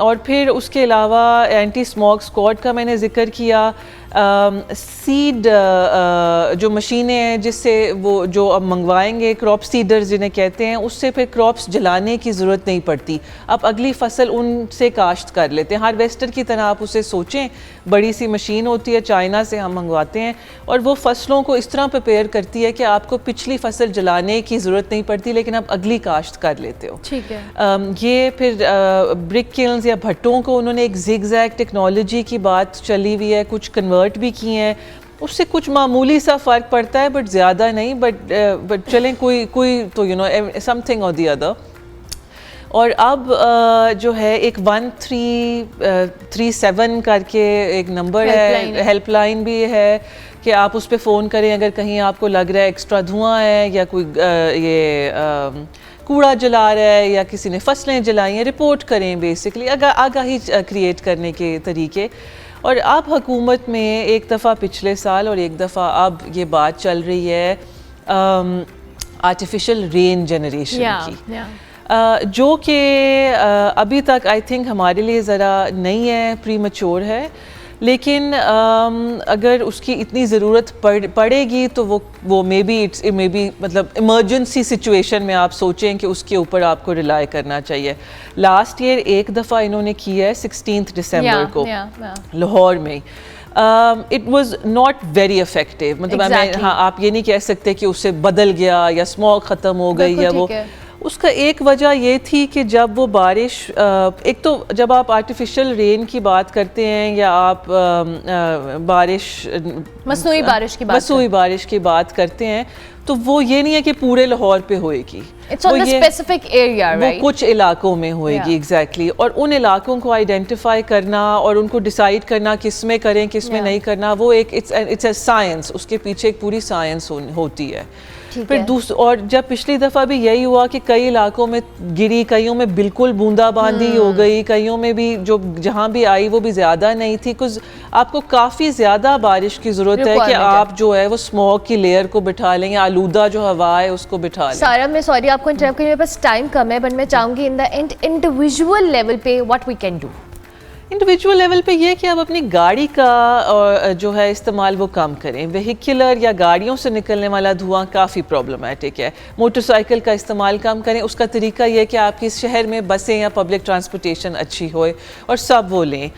और फिर उसके अलावा एंटी स्मॉग स्क्वाड का मैंने जिक्र किया। सीड जो मशीनें हैं जिससे वो जो अब मंगवाएंगे, क्रॉप सीडर्स जिन्हें कहते हैं, उससे फिर क्रॉप्स जलाने की ज़रूरत नहीं पड़ती। अब अगली फसल उनसे काश्त कर लेते हैं। हार्वेस्टर की तरह आप उसे सोचें, बड़ी सी मशीन होती है, चाइना से हम मंगवाते हैं, और वो फसलों को इस तरह प्रिपेयर करती है कि आपको पिछली फसल जलाने की ज़रूरत नहीं पड़ती, लेकिन आप अगली काश्त कर लेते हो। ठीक है। ये फिर ब्रिक किल्स या भट्टों को उन्होंने एक जिगजैग टेक्नोलॉजी की बात चली हुई है, कुछ कन्वर्ट भी किए हैं, उससे कुछ मामूली सा फ़र्क पड़ता है, बट ज़्यादा नहीं। बट चलें, कोई तो समथिंग और दी अदर। और अब जो है एक 1337 करके एक नंबर है, हेल्पलाइन भी है, कि आप उस पर फ़ोन करें अगर कहीं आपको लग रहा है एक्स्ट्रा धुआं है या कोई कूड़ा जला रहा है या किसी ने फसलें जलाई हैं, रिपोर्ट करें। बेसिकली आगाही क्रिएट करने के तरीके। और अब हुकूमत में एक दफ़ा पिछले साल और एक दफ़ा अब ये बात चल रही है आर्टिफिशियल रेन जनरेशन की, जो कि अभी तक आई थिंक हमारे लिए ज़रा नहीं है, प्रीमच्योर है, लेकिन अगर उसकी इतनी ज़रूरत पड़ेगी तो वो मे बी मतलब इमरजेंसी सिचुएशन में आप सोचें कि उसके ऊपर आपको रिलाई करना चाहिए। लास्ट ईयर एक दफ़ा इन्होंने किया है 16 दिसंबर को लाहौर में। It was not very effective, मतलब हाँ, आप ये नहीं कह सकते कि उससे बदल गया या स्मॉग ख़त्म हो गई या वो। उसका एक वजह ये थी कि जब वो बारिश, एक तो जब आप आर्टिफिशियल रेन की बात करते हैं या आप मसनूई बारिश की बात करते हैं, तो वो ये नहीं है कि पूरे लाहौर पे होएगी, स्पेसिफिक एरिया, वो कुछ इलाकों में होएगी। एग्जैक्टली। और उन इलाकों को आइडेंटिफाई करना और उनको डिसाइड करना किस में करें किस में नहीं करना, वो एक इट्स अ साइंस, उसके पीछे एक पूरी साइंस होती है। ठीक फिर है। और जब पिछली दफ़ा भी यही हुआ कि कई इलाकों में गिरी, कईयों में बिल्कुल बूंदाबांदी हो गई, कईयों में भी जो जहाँ भी आई वो भी ज़्यादा नहीं थी। कुछ आपको काफ़ी ज़्यादा बारिश की ज़रूरत है कि Requirement है। आप जो है वो स्मॉग की लेयर को बिठा लें, आलूदा जो हवा है उसको बिठा लें। सारा, मैं सॉरी आपको इंटरप्ट करी, मेरे पास टाइम कम है, बट मैं चाहूँगी in the end individual level पे what we can do. Individual level पे ये कि आप अपनी गाड़ी का जो है इस्तेमाल वो कम करें। वेहिकुलर या गाड़ियों से निकलने वाला धुआं काफ़ी प्रॉब्लमेटिक है। मोटरसाइकिल का इस्तेमाल कम करें। उसका तरीका ये कि आपकी शहर में बसें या पब्लिक ट्रांसपोर्टेशन अच्छी होए और सब वो लें।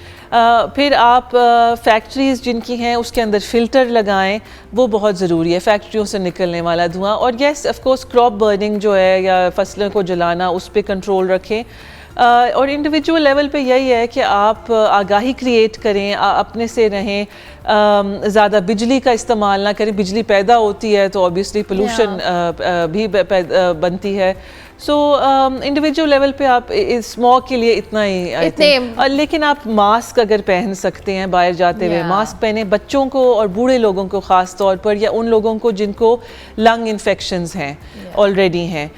फिर आप फैक्ट्रीज़ जिनकी हैं उसके अंदर फ़िल्टर लगाएं, वो बहुत ज़रूरी है, फैक्ट्रियों से निकलने वाला धुआं। और yes of course crop burning जो है या फसलों को जलाना, उस पर कंट्रोल रखें। और इंडिविजुअल लेवल पे यही है कि आप आगाही क्रिएट करें, अपने से रहें, ज़्यादा बिजली का इस्तेमाल ना करें। बिजली पैदा होती है तो ऑब्वियसली पोल्यूशन भी बनती है। सो इंडिविजुअल लेवल पे आप स्मॉग के लिए इतना ही लेकिन आप मास्क अगर पहन सकते हैं बाहर जाते हुए, मास्क पहने। बच्चों को और बूढ़े लोगों को ख़ास तौर पर, या उन लोगों को जिनको लंग इन्फेक्शंस हैं ऑलरेडी हैं,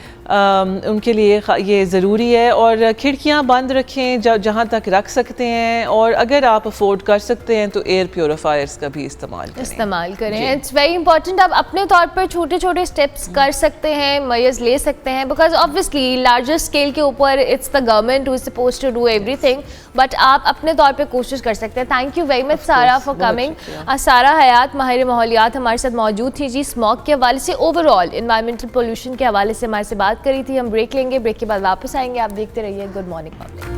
उनके लिए ये ज़रूरी है। और खिड़कियाँ बंद रखें जहाँ तक रख सकते हैं, और अगर आप अफोर्ड कर सकते हैं तो एयर प्योरीफायर्स का भी इस्तेमाल करें। It's very important. आप अपने तौर पर छोटे छोटे स्टेप्स कर सकते हैं, मेजर्स ले सकते हैं, बिकॉज ऑब्वियसली लार्जर स्केल के ऊपर it's the government who is supposed to do everything, but आप अपने तौर पे कोशिश कर सकते हैं। Thank you very much Sara for coming. Sara Hayat, माहिर माहौलियात, हमारे साथ मौजूद थी जी। स्मॉग के हवाले से, ओवरऑल इन्वायरमेंटल पोल्यूशन के हवाले से हमारे से बात करी थी। हम ब्रेक लेंगे, ब्रेक के बाद वापस आएंगे। आप देखते रहिए good morning public.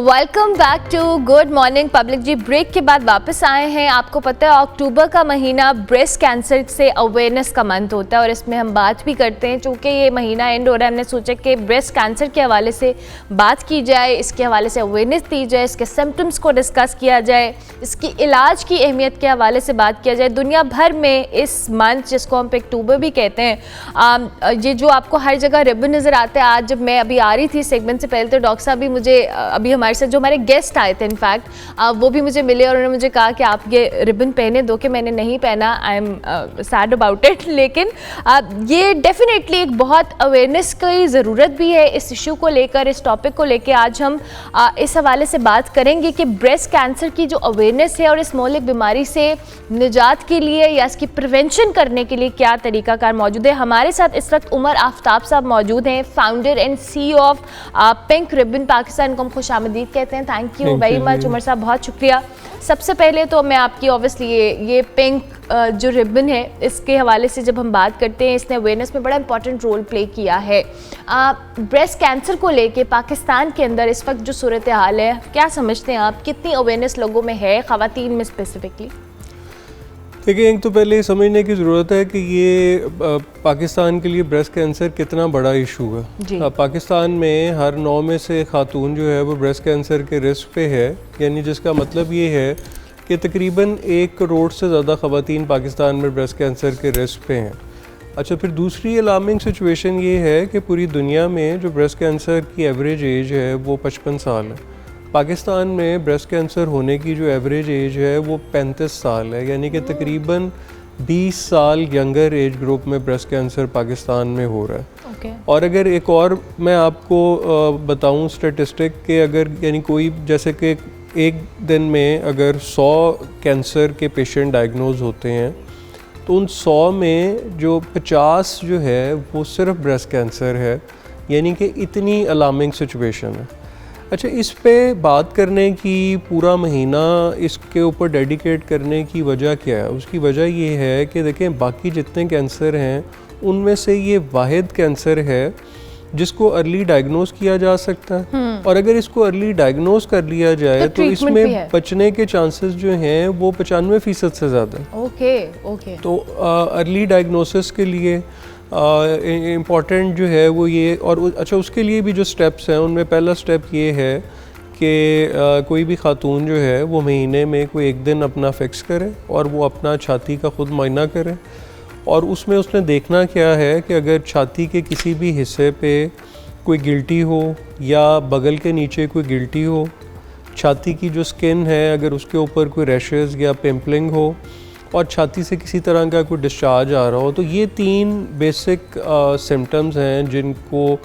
Welcome back to good morning public जी। ब्रेक के बाद वापस आए हैं। आपको पता है अक्टूबर का महीना ब्रेस्ट कैंसर से अवेयरनेस का मंथ होता है, और इसमें हम बात भी करते हैं। चूँकि ये महीना एंड हो रहा है, हमने सोचा कि ब्रेस्ट कैंसर के हवाले से बात की जाए, इसके हवाले से अवेयरनेस दी जाए, इसके सिम्टम्स को डिस्कस किया जाए, इसकी इलाज की अहमियत के हवाले से बात किया जाए। दुनिया भर में इस मंथ, जिसको हम अक्टूबर भी कहते हैं, ये जो आपको हर जगह रिबन नज़र आता है। आज जब मैं अभी आ रही थी सेगमेंट से पहले, तो डॉक्टर साहब भी मुझे अभी हमारे साथ जो हमारे गेस्ट आए थे इनफैक्ट, वो भी मुझे मिले और उन्होंने मुझे कहा कि आप ये रिबन पहने दो, कि मैंने नहीं पहना। I am sad about it. लेकिन ये डेफिनेटली एक बहुत अवेयरनेस की ज़रूरत भी है इस इशू को लेकर, इस टॉपिक को लेकर। आज हम इस हवाले से बात करेंगे कि ब्रेस्ट कैंसर की जो अवेयरनेस है और इस मौलिक बीमारी से निजात के लिए या इसकी प्रिवेंशन करने के लिए क्या तरीकाकार मौजूद है। हमारे साथ इस वक्त उमर आफ्ताब साहब मौजूद हैं, founder and CEO of Pink Ribbon Pakistan. को हम खुश आमदीद कहते हैं। Thank you very much Umar साहब, बहुत शुक्रिया। सबसे पहले तो मैं आपकी ऑब्वियसली ये पिंक जो रिबन है, इसके हवाले से जब हम बात करते हैं, इसने अवेयरनेस में बड़ा इंपॉर्टेंट रोल प्ले किया है। ब्रेस्ट कैंसर को लेके पाकिस्तान के अंदर इस वक्त जो सूरत हाल है, क्या समझते हैं आप, कितनी अवेयरनेस लोगों में है, ख़वातीन में स्पेसिफिकली? देखिए, एक तो पहले ये समझने की ज़रूरत है कि ये पाकिस्तान के लिए ब्रेस्ट कैंसर कितना बड़ा इशू है। पाकिस्तान में हर 9 में से खातून जो है वो ब्रेस्ट कैंसर के रिस्क पे है, यानी जिसका मतलब ये है कि तकरीबन 1 करोड़ से ज़्यादा ख़वातीन पाकिस्तान में ब्रेस्ट कैंसर के रिस्क पे हैं। अच्छा, फिर दूसरी अलार्मिंग सिचुएशन ये है कि पूरी दुनिया में जो ब्रेस्ट कैंसर की एवरेज एज है वो 55 साल है। पाकिस्तान में ब्रेस्ट कैंसर होने की जो एवरेज एज है वो 35 साल है, यानी कि तकरीबन 20 साल यंगर एज ग्रुप में ब्रेस्ट कैंसर पाकिस्तान में हो रहा है। और अगर एक और मैं आपको बताऊं स्टेटिस्टिक कि अगर यानी कोई जैसे कि एक दिन में अगर 100 कैंसर के पेशेंट डायग्नोज होते हैं, तो उन 100 में जो 50 जो है वो सिर्फ ब्रेस्ट कैंसर है, यानी कि इतनी अलार्मिंग सिचुएशन है। अच्छा, इस पे बात करने की, पूरा महीना इसके ऊपर डेडिकेट करने की वजह क्या है? उसकी वजह ये है कि देखें, बाकी जितने कैंसर हैं उनमें से ये वाहिद कैंसर है जिसको अर्ली डायग्नोज किया जा सकता है, और अगर इसको अर्ली डायग्नोज कर लिया जाए तो इसमें बचने के चांसेस जो हैं वो 95% से ज़्यादा है। तो अर्ली डायग्नोसिस के लिए इम्पॉर्टेंट जो है वो ये, और अच्छा उसके लिए भी जो स्टेप्स हैं उनमें पहला स्टेप ये है कि कोई भी खातून जो है वो महीने में कोई एक दिन अपना फिक्स करे और वो अपना छाती का ख़ुद मुआयना करे, और उसमें उसने देखना क्या है कि अगर छाती के किसी भी हिस्से पे कोई गिल्टी हो या बगल के नीचे कोई गिल्टी हो, छाती की जो स्किन है अगर उसके ऊपर कोई रैशेस या पिंपलिंग हो और छाती से किसी तरह का कोई डिस्चार्ज आ रहा हो, तो ये 3 बेसिक सिम्टम्स हैं जिनको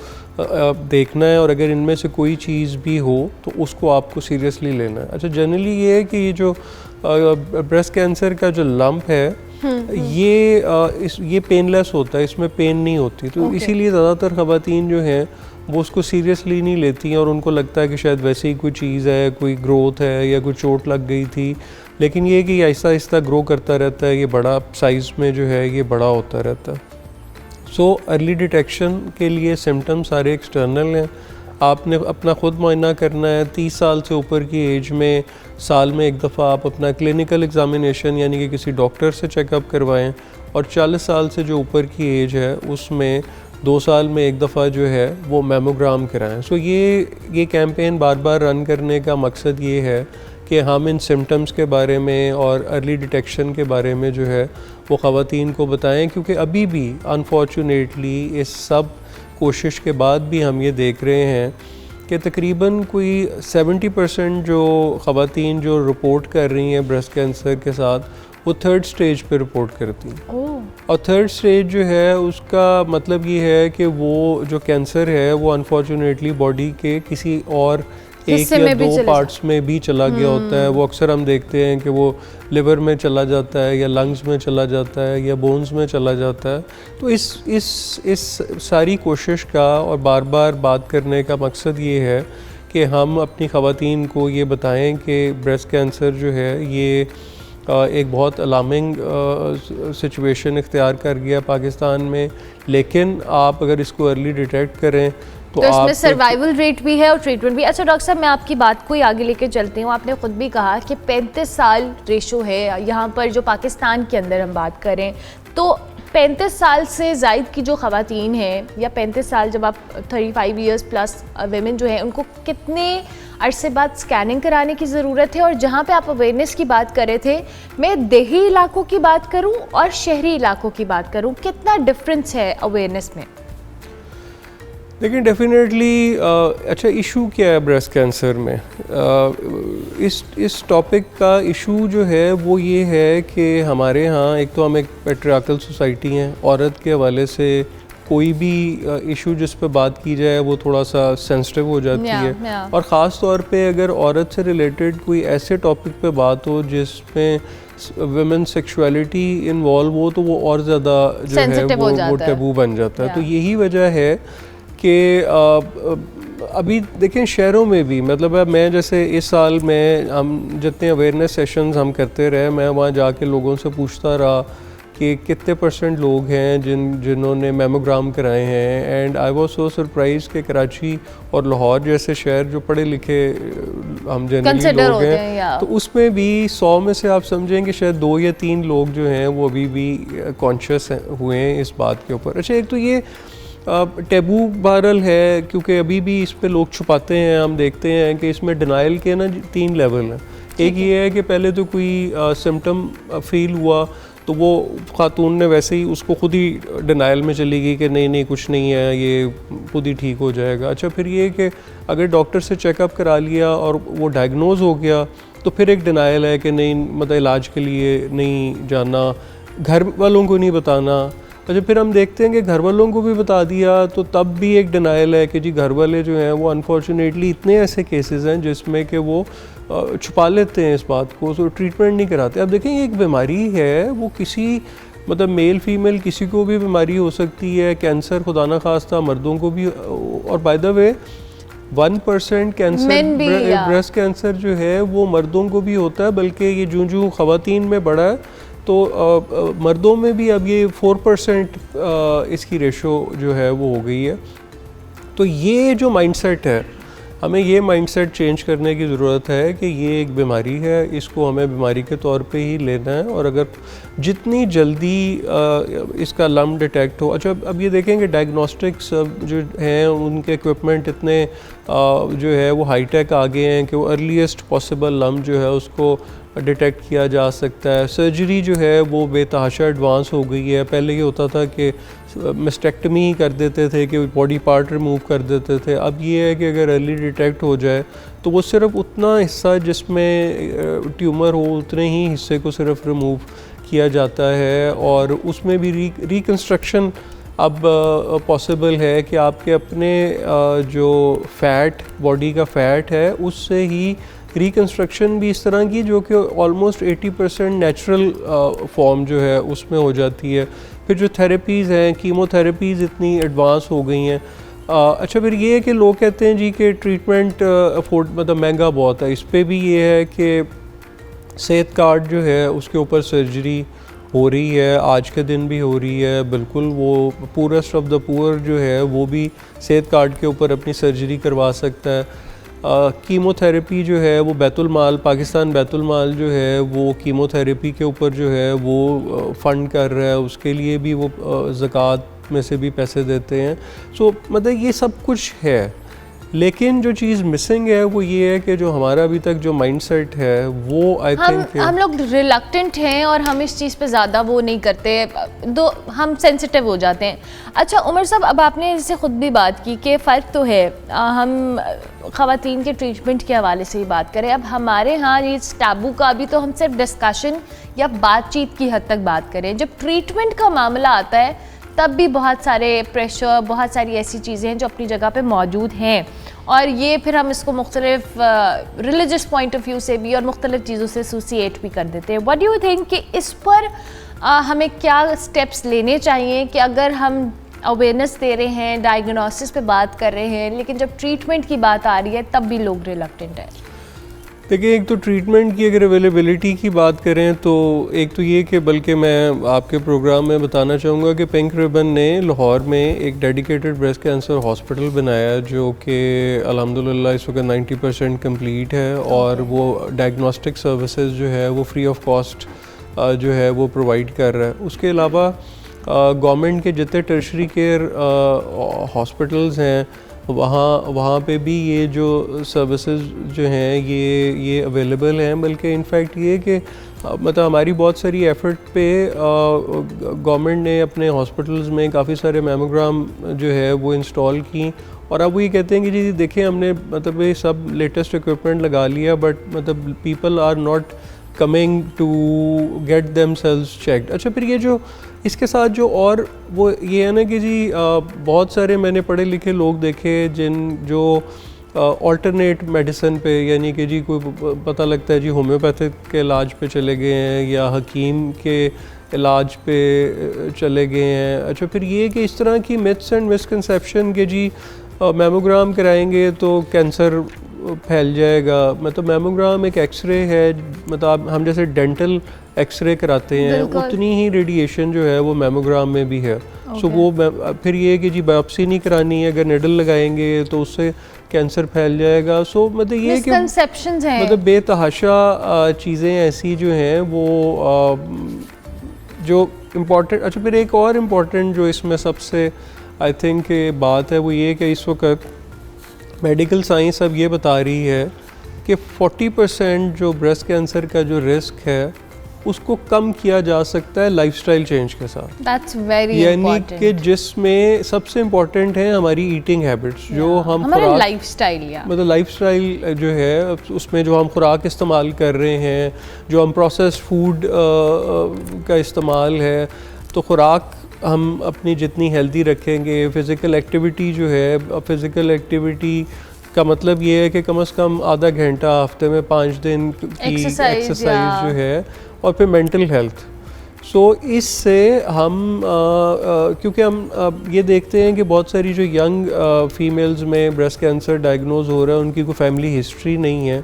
देखना है और अगर इनमें से कोई चीज़ भी हो तो उसको आपको सीरियसली लेना है। अच्छा, जनरली ये है कि ये जो ब्रेस्ट कैंसर का जो लंप है ये पेनलेस होता है, इसमें पेन नहीं होती, तो इसीलिए ज़्यादातर ख़वातीन जो हैं वो उसको सीरियसली नहीं लेती हैं और उनको लगता है कि शायद वैसे ही कोई चीज़ है, कोई ग्रोथ है या कोई चोट लग गई थी, लेकिन ये कि आहिस्ता आहिस्ता ग्रो करता रहता है, ये बड़ा साइज़ में जो है ये बड़ा होता रहता है। सो अर्ली डिटेक्शन के लिए सिम्टम्स सारे एक्सटर्नल हैं, आपने अपना ख़ुद मुआयना करना है। 30 साल से ऊपर की एज में साल में एक दफ़ा आप अपना क्लिनिकल एग्ज़ामिनेशन यानी कि किसी डॉक्टर से चेकअप करवाएं और 40 साल से जो ऊपर की एज है उसमें 2 साल में एक दफ़ा जो है वो मेमोग्राम कराएं। सो ये कैंपेन बार बार रन करने का मकसद ये है कि हम इन सिम्टम्स के बारे में और अर्ली डिटेक्शन के बारे में जो है वो ख़वातीन को बताएं, क्योंकि अभी भी अनफॉर्चुनेटली इस सब कोशिश के बाद भी हम ये देख रहे हैं कि तकरीबन कोई 70% जो ख़वातीन जो रिपोर्ट कर रही हैं ब्रेस्ट कैंसर के साथ वो 3rd स्टेज पे रिपोर्ट करती हैं। और 3rd स्टेज जो है उसका मतलब ये है कि वो जो कैंसर है वो अनफॉर्चुनेटली बॉडी के किसी और एक या 2 पार्ट्स में भी चला गया होता है। वो अक्सर हम देखते हैं कि वो लिवर में चला जाता है या लंग्स में चला जाता है या बोन्स में चला जाता है। तो इस सारी कोशिश का और बार बार बात करने का मकसद ये है कि हम अपनी ख़वातीन को ये बताएं कि ब्रेस्ट कैंसर जो है ये एक बहुत अलार्मिंग सिचुएशन इख्तियार कर गया पाकिस्तान में, लेकिन आप अगर इसको अर्ली डिटेक्ट करें तो इसमें सर्वाइवल रेट भी है और ट्रीटमेंट भी। अच्छा डॉक्टर साहब, मैं आपकी बात को ही आगे लेके चलती हूँ। आपने ख़ुद भी कहा कि 35 साल रेशो है यहाँ पर, जो पाकिस्तान के अंदर हम बात करें तो 35 साल से ज़ायद की जो ख़वातीन हैं या 35 साल जब आप 35 ईयर्स प्लस वेमेन जो हैं उनको कितने अरसे बाद स्कैनिंग कराने की ज़रूरत है? और जहाँ पे आप अवेयरनेस की बात कर रहे थे, मैं देही इलाकों की बात करूँ और शहरी इलाकों की बात करूँ, कितना डिफरेंस है अवेयरनेस में? लेकिन डेफिनेटली अच्छा, इशू क्या है ब्रेस्ट कैंसर में? इस टॉपिक का इशू जो है वो ये है कि हमारे यहाँ एक तो हम एक पैट्रियार्कल सोसाइटी हैं, औरत के हवाले से कोई भी इशू जिस पे बात की जाए वो थोड़ा सा सेंसिटिव हो जाती है। और ख़ास तौर पे अगर औरत से रिलेटेड कोई ऐसे टॉपिक पे बात हो जिसमें वुमेन सेक्सुअलिटी इन्वॉल्व हो तो वो और ज़्यादा जो है वो टैबू बन जाता है। तो यही वजह है कि अभी देखें शहरों में भी, मतलब मैं जैसे इस साल में हम जितने अवेयरनेस सेशंस हम करते रहे, मैं वहाँ जाके लोगों से पूछता रहा कि कितने % लोग हैं जिन्होंने मेमोग्राम कराए हैं। And I was so surprise कि कराची और लाहौर जैसे शहर जो पढ़े लिखे हम जनरली लोग हैं तो उसमें भी 100 में से आप समझें कि शायद 2 या 3 लोग जो हैं वो अभी भी कॉन्शियस हुए हैं इस बात के ऊपर। अच्छा, एक तो ये टैबू वायरल है क्योंकि अभी भी इस पे लोग छुपाते हैं। हम देखते हैं कि इसमें डिनाइल के ना 3 लेवल हैं। एक ये है कि पहले तो कोई सिम्टम फील हुआ तो वो खातून ने वैसे ही उसको खुद ही डिनाइल में चली गई कि नहीं कुछ नहीं है, ये खुद ही ठीक हो जाएगा। अच्छा, फिर ये कि अगर डॉक्टर से चेकअप करा लिया और वो डायग्नोज हो गया तो फिर एक डिनाइल है कि नहीं, मतलब इलाज के लिए नहीं जाना, घर वालों को नहीं बताना। अच्छा, फिर हम देखते हैं कि घर वालों को भी बता दिया तो तब भी एक डिनाइल है कि जी घर वाले जो हैं वो अनफॉर्चुनेटली इतने ऐसे केसेस हैं जिसमें कि वो छुपा लेते हैं इस बात को, तो ट्रीटमेंट नहीं कराते। अब देखें ये एक बीमारी है, वो किसी मतलब मेल फीमेल किसी को भी बीमारी हो सकती है। कैंसर खुदा ना खास्ता मर्दों को भी, और by the way 1% cancer breast cancer जो है वो मर्दों को भी होता है, बल्कि ये जूं ख़वातीन में बढ़ा है तो मर्दों में भी अब ये 4% इसकी रेशो जो है वो हो गई है। तो ये जो माइंडसेट है, हमें ये माइंडसेट चेंज करने की ज़रूरत है कि ये एक बीमारी है, इसको हमें बीमारी के तौर पे ही लेना है और अगर जितनी जल्दी इसका लम्ब डिटेक्ट हो। अच्छा, अब ये देखें कि डायग्नोस्टिक्स जो हैं उनके इक्विपमेंट इतने जो है वो हाईटेक आ गए हैं कि वो अर्लीस्ट पॉसिबल लम्ब जो है उसको डिटेक्ट किया जा सकता है। सर्जरी जो है वो बेतहाशा एडवांस हो गई है। पहले ये होता था कि मिस्टेक्टमी कर देते थे कि बॉडी पार्ट रिमूव कर देते थे, अब ये है कि अगर अर्ली डिटेक्ट हो जाए तो वो सिर्फ उतना हिस्सा जिसमें ट्यूमर हो उतने ही हिस्से को सिर्फ रिमूव किया जाता है, और उसमें भी रिकन्स्ट्रक्शन अब पॉसिबल है कि आपके अपने जो फ़ैट, बॉडी का फ़ैट है, उससे ही रिकन्स्ट्रक्शन भी इस तरह की जो कि ऑलमोस्ट 80% नेचुरल फॉर्म जो है उसमें हो जाती है। फिर जो थेरेपीज़ हैं, कीमोथेरेपीज़ इतनी एडवांस हो गई हैं। अच्छा, फिर ये है कि लोग कहते हैं जी कि ट्रीटमेंट अफोर्ड मतलब महंगा बहुत है। इस पे भी ये है कि सेहत कार्ड जो है उसके ऊपर सर्जरी हो रही है, आज के दिन भी हो रही है। बिल्कुल वो पूरेस्ट ऑफ द पुअर जो है वो भी सेहत कार्ड के ऊपर अपनी सर्जरी करवा सकता है। कीमोथेरेपी जो है वो बैतुल माल, पाकिस्तान बैतुल माल जो है वो कीमोथेरेपी के ऊपर जो है वो फ़ंड कर रहा है, उसके लिए भी वो ज़कात में से भी पैसे देते हैं। सो मतलब ये सब कुछ है, लेकिन जो चीज़ मिसिंग है वो ये है कि जो हमारा अभी तक जो माइंडसेट है वो आई थिंक हम लोग रिलक्टेंट हैं और हम इस चीज़ पे ज़्यादा वो नहीं करते, हम सेंसिटिव हो जाते हैं। अच्छा उमर साहब, अब आपने इससे ख़ुद भी बात की कि फ़र्क तो है, हम ख़वातीन के ट्रीटमेंट के हवाले से ही बात करें। अब हमारे यहाँ ये टैबू का अभी तो हम सिर्फ डिस्कशन या बातचीत की हद तक बात करें, जब ट्रीटमेंट का मामला आता है तब भी बहुत सारे प्रेशर, बहुत सारी ऐसी चीज़ें हैं जो अपनी जगह पे मौजूद हैं, और ये फिर हम इसको मुख्तलिफ रिलीजियस पॉइंट ऑफ व्यू से भी और मुख्तलिफ चीज़ों से एसोसिएट भी कर देते हैं। व्हाट डू यू थिंक कि इस पर हमें क्या स्टेप्स लेने चाहिए कि अगर हम अवेयरनेस दे रहे हैं, डायग्नोसिस पे बात कर रहे हैं, लेकिन जब ट्रीटमेंट की बात आ रही है तब भी लोग रिलक्टेंट हैं? देखिए, एक तो ट्रीटमेंट की अगर अवेलेबिलिटी की बात करें तो एक तो ये कि बल्कि मैं आपके प्रोग्राम में बताना चाहूँगा कि पिंक रिबन ने लाहौर में एक डेडिकेटेड ब्रेस्ट कैंसर हॉस्पिटल बनाया जो कि अल्हम्दुलिल्लाह इस वक्त 90% कंप्लीट है, और वो डायग्नोस्टिक सर्विसेज जो है वो फ्री ऑफ कॉस्ट जो है वो प्रोवाइड कर रहा है। उसके अलावा गवर्नमेंट के जितने टर्शरी केयर हॉस्पिटल्स हैं वहाँ पे भी ये जो सर्विसेज जो हैं ये अवेलेबल हैं। बल्कि इनफैक्ट ये कि मतलब हमारी बहुत सारी एफ़र्ट पे गवर्नमेंट ने अपने हॉस्पिटल्स में काफ़ी सारे मैमोग्राम जो है वो इंस्टॉल की, और अब वो ये कहते हैं कि जी देखें हमने मतलब ये सब लेटेस्ट इक्विपमेंट लगा लिया, बट मतलब people are not coming to get themselves checked. अच्छा, फिर ये जो इसके साथ जो और वो ये है ना कि जी बहुत सारे मैंने पढ़े लिखे लोग देखे जो ऑल्टरनेट मेडिसिन पे, यानी कि जी कोई पता लगता है जी होम्योपैथिक के इलाज पे चले गए हैं या हकीम के इलाज पे चले गए हैं। अच्छा, फिर ये कि इस तरह की मिथ्स एंड मिसकंसेप्शन के जी मैमोग्राम कराएंगे तो कैंसर फैल जाएगा। मतलब मैमोग्राम एक एक्सरे है, मतलब हम जैसे डेंटल एक्सरे कराते हैं उतनी ही रेडिएशन जो है वो मैमोग्राम में भी है। सो वो फिर ये है कि जी बायोप्सी नहीं करानी है, अगर निडल लगाएंगे तो उससे कैंसर फैल जाएगा। सो मतलब ये कि मतलब बेतहाशा चीज़ें ऐसी जो हैं वो जो इम्पोर्टेंट। अच्छा, फिर एक और इम्पोर्टेंट जो इसमें सबसे आई थिंक बात है वो ये कि इस वक्त मेडिकल साइंस अब ये बता रही है कि 40% जो ब्रेस्ट कैंसर का जो रिस्क है उसको कम किया जा सकता है लाइफस्टाइल चेंज के साथ। That's very यानी कि जिसमें सबसे इम्पोर्टेंट है हमारी ईटिंग हैबिट्स, जो हम हमारा लाइफस्टाइल मतलब लाइफस्टाइल जो है उसमें जो हम खुराक इस्तेमाल कर रहे हैं, जो हम प्रोसेस्ड फूड का इस्तेमाल है, तो खुराक हम अपनी जितनी हेल्दी रखेंगे, फ़िज़िकल एक्टिविटी जो है, फ़िज़िकल एक्टिविटी का मतलब ये है कि कम से कम आधा घंटा हफ्ते में 5 दिन की एक्सरसाइज जो है, और फिर मेंटल हेल्थ। सो इससे हम क्योंकि हम ये देखते हैं कि बहुत सारी जो यंग फीमेल्स में ब्रेस्ट कैंसर डायग्नोज हो रहा है उनकी कोई फैमिली हिस्ट्री नहीं है,